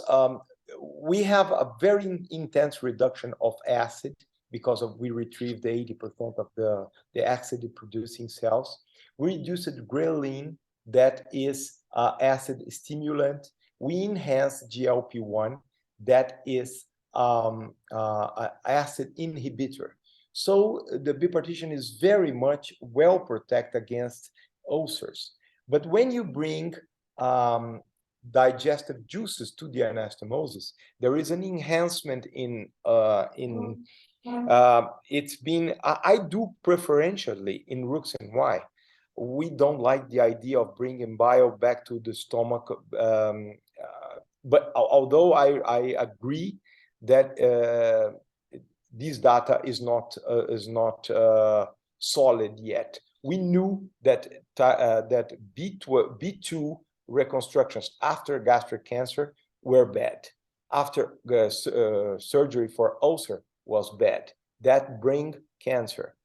we have a very intense reduction of acid because we retrieved 80% of the acid producing cells. We reduced ghrelin, that is acid stimulant. We enhance GLP-1, that is acid inhibitor. So the bipartition is very much well protected against ulcers. But when you bring digestive juices to the anastomosis, there is an enhancement it's been, I do preferentially in Rux and Y. We don't like the idea of bringing bile back to the stomach, but although I agree that this data is not solid yet. We knew that that B2 reconstructions after gastric cancer were bad. After surgery for ulcer was bad. That bring cancer.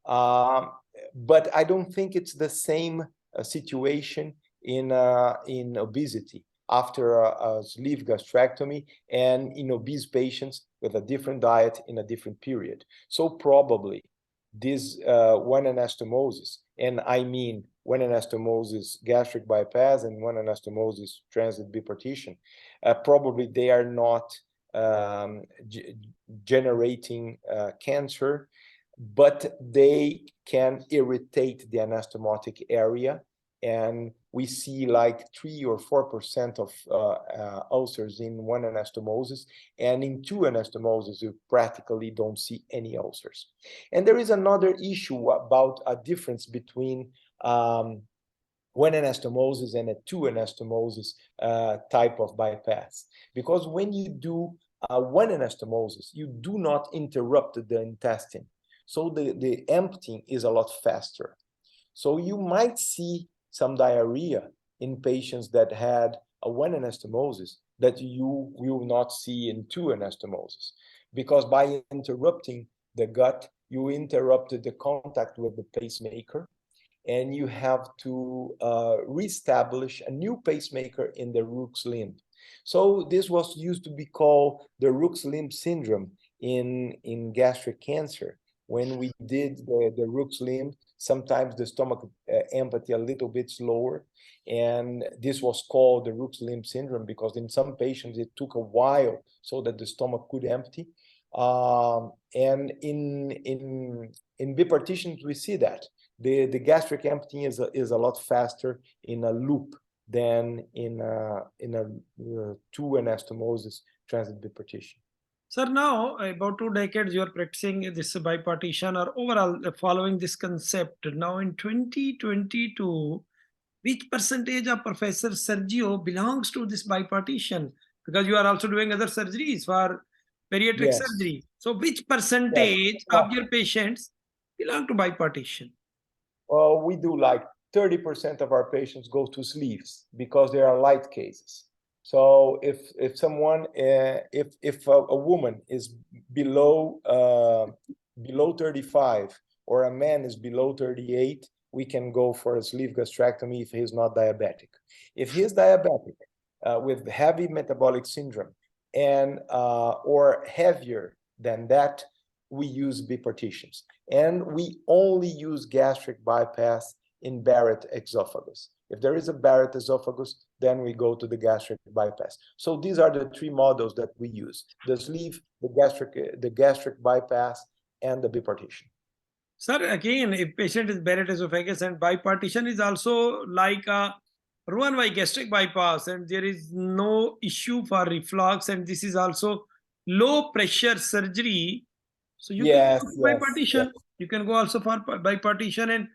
But I don't think it's the same situation in obesity after a sleeve gastrectomy and in obese patients with a different diet in a different period. So probably this one anastomosis, and I mean one anastomosis gastric bypass and one anastomosis transit bipartition, probably they are not generating cancer, but they can irritate the anastomotic area, and we see like 3 or 4% of ulcers in one anastomosis, and in two anastomoses you practically don't see any ulcers. And there is another issue about a difference between one anastomosis and a two anastomosis type of bypass, because when you do one anastomosis, you do not interrupt the intestine, so the emptying is a lot faster. So you might see some diarrhea in patients that had a one anastomosis that you will not see in two anastomoses, because by interrupting the gut, you interrupted the contact with the pacemaker, and you have to reestablish a new pacemaker in the Rux limb. So this was used to be called the Rux limb syndrome in gastric cancer, When we did the Rook's limb, sometimes the stomach empty a little bit slower. And this was called the Rook's limb syndrome because in some patients it took a while so that the stomach could empty. And in bipartitions, we see that the gastric emptying is a lot faster in a loop than in a two anastomosis transit bipartition. Sir, now about 2 decades you are practicing this bipartition or overall following this concept. Now in 2022, which percentage of Professor Sergio belongs to this bipartition? Because you are also doing other surgeries for bariatric Yes. surgery. So which Yes. percentage of your patients belong to bipartition? Well, we do like 30% of our patients go to sleeves because they are light cases. So if someone if a woman is below 35 or a man is below 38, we can go for a sleeve gastrectomy if he's not diabetic. If he's diabetic with heavy metabolic syndrome and or heavier than that, we use bipartitions. And we only use gastric bypass in Barrett esophagus. If there is a Barrett esophagus, then we go to the gastric bypass. So these are the three models that we use: the sleeve, the gastric bypass, and the bipartition. Sir, again, if patient is Barrett esophagus and bipartition is also like a Roux-en-Y gastric bypass and there is no issue for reflux and this is also low pressure surgery. So you can Yes, go for yes, yes. bipartition. You can go also for bipartition and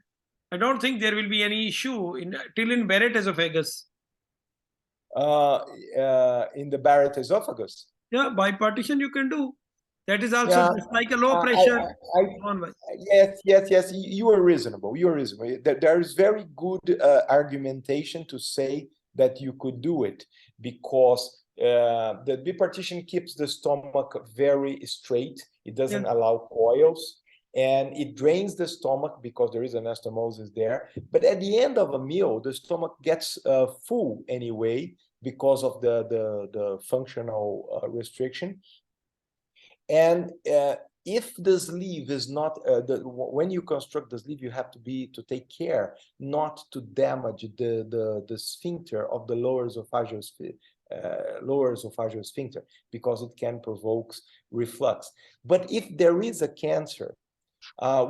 I don't think there will be any issue till in Barrett esophagus. In the Barrett esophagus. Yeah, bipartition you can do. That is also Yeah, just like a low pressure. yes. You are reasonable. You are reasonable. There is very good argumentation to say that you could do it because the bipartition keeps the stomach very straight. It doesn't allow coils, and it drains the stomach because there is anastomosis there. But at the end of a meal, the stomach gets full anyway because of the functional restriction. And if the sleeve is not, when you construct the sleeve, you have to take care not to damage the sphincter of the lower esophageal sphincter because it can provoke reflux. But if there is a cancer,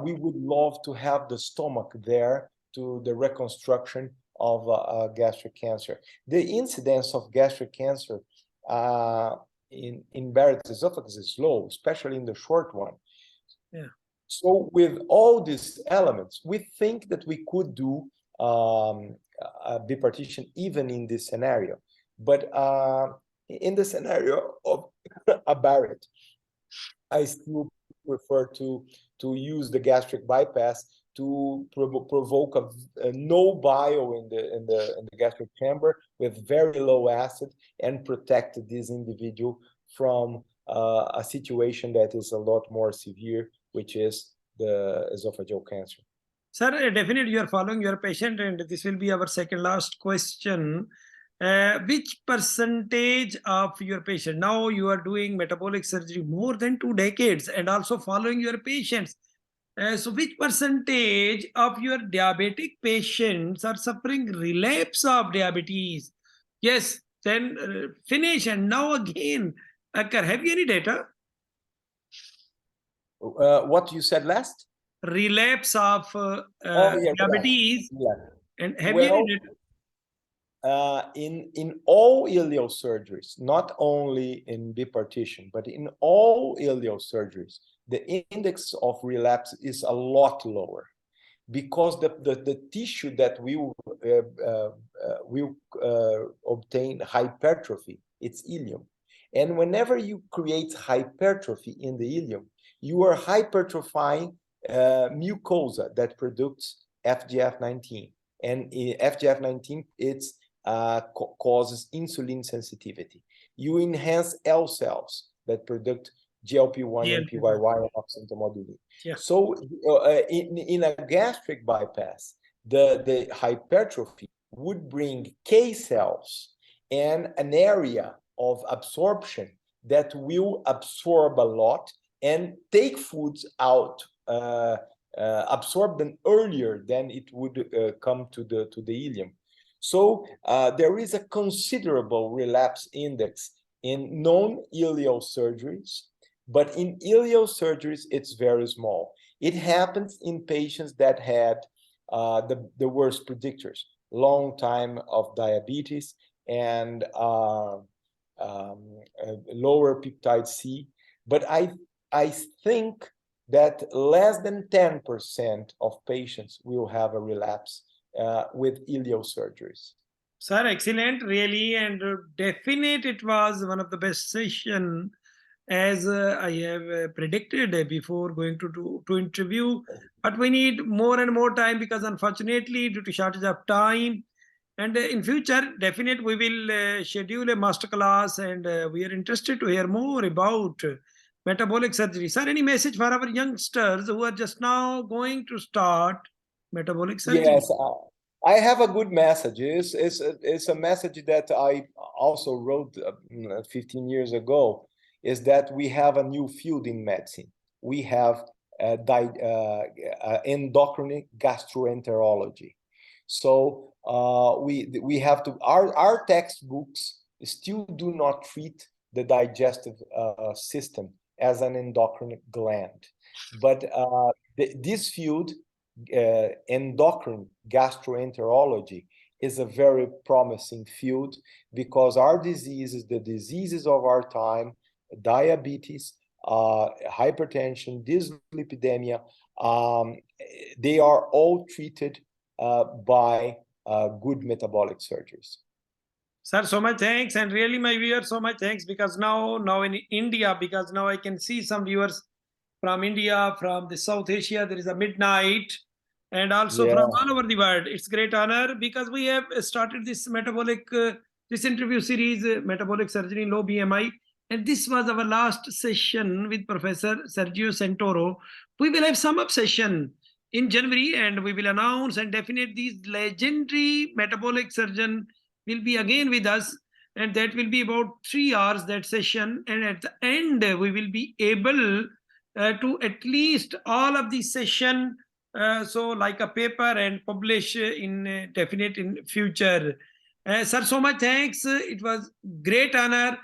we would love to have the stomach there to the reconstruction of gastric cancer. The incidence of gastric cancer in Barrett's esophagus is low, especially in the short one. Yeah. So with all these elements, we think that we could do a bipartition even in this scenario. But in the scenario of a Barrett, I still prefer to use the gastric bypass to provoke a no bile in the gastric chamber with very low acid and protect this individual from a situation that is a lot more severe, which is the esophageal cancer. Sir, definitely you are following your patient and this will be our second last question. Which percentage of your patient, now you are doing metabolic surgery more than 2 decades and also following your patients. So which percentage of your diabetic patients are suffering relapse of diabetes? Yes, then finish and now again occur. Have you any data? What you said last? Relapse of diabetes. Yeah. And have you any data? In all ileal surgeries, not only in bipartition, but in all ileal surgeries, the index of relapse is a lot lower because the tissue that will obtain hypertrophy, it's ileum. And whenever you create hypertrophy in the ileum, you are hypertrophying mucosa that produces FGF19. And FGF19, it's causes insulin sensitivity. You enhance L cells that produce GLP-1, NPYY, and oxyntomodulin. Yeah. So in a gastric bypass, the hypertrophy would bring K cells and an area of absorption that will absorb a lot and take foods out absorb them earlier than it would come to the ileum. So there is a considerable relapse index in non-ileal surgeries, but in ileal surgeries, it's very small. It happens in patients that had the worst predictors, long time of diabetes and lower peptide C. But I think that less than 10% of patients will have a relapse with ileal surgeries. Sir, excellent, really, and definite. It was one of the best session, as I have predicted before going to interview. But we need more and more time because, unfortunately, due to shortage of time, and in future, definite we will schedule a master class, and we are interested to hear more about metabolic surgery. Sir, any message for our youngsters who are just now going to start metabolic surgery? Yes, I have a good message. It's a message that I also wrote 15 years ago, is that we have a new field in medicine. We have endocrine gastroenterology. So we have to, our textbooks still do not treat the digestive system as an endocrine gland. But this field, endocrine gastroenterology, is a very promising field because our diseases, the diseases of our time, diabetes, hypertension, dyslipidemia, they are all treated by good metabolic surgeries. Sir, so much thanks, and really, my viewers, so much thanks, because now in India, because now I can see some viewers from India, from the South Asia, there is a midnight, and also from all over the world. It's great honor because we have started this metabolic, this interview series, metabolic surgery in low BMI, and this was our last session with Professor Sergio Santoro. We will have some up session in January, and we will announce and definite these legendary metabolic surgeon will be again with us, and that will be about 3 hours, that session, and at the end we will be able to at least all of the session, so like a paper, and publish in definite in future. Sir, so much thanks, it was great honor.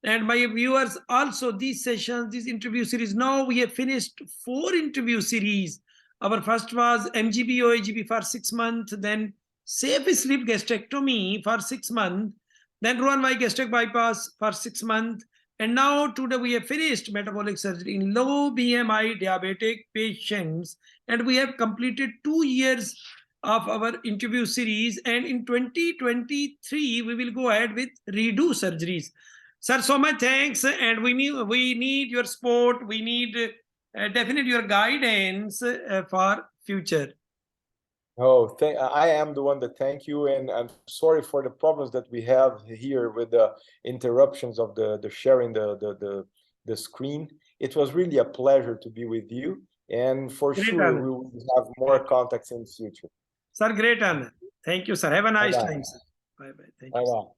And my viewers also, these sessions, this interview series, now we have finished 4 interview series. Our first was MGB OAGB for 6 months, then safe sleep gastrectomy for 6 months, then Roux-en-Y gastric bypass for 6 months, and now today we have finished metabolic surgery in low BMI diabetic patients, and we have completed 2 years of our interview series, and in 2023 we will go ahead with redo surgeries. Sir, so much thanks, and we need your support, we need definitely your guidance for future. Oh, I am the one that thank you, and I'm sorry for the problems that we have here with the interruptions of the sharing the screen. It was really a pleasure to be with you, and for Great sure honor. we will have more contacts in the future. Sir, great honor. Thank you, sir. Have a nice Bye-bye. time, sir. Bye-bye. Thank you. Bye-bye.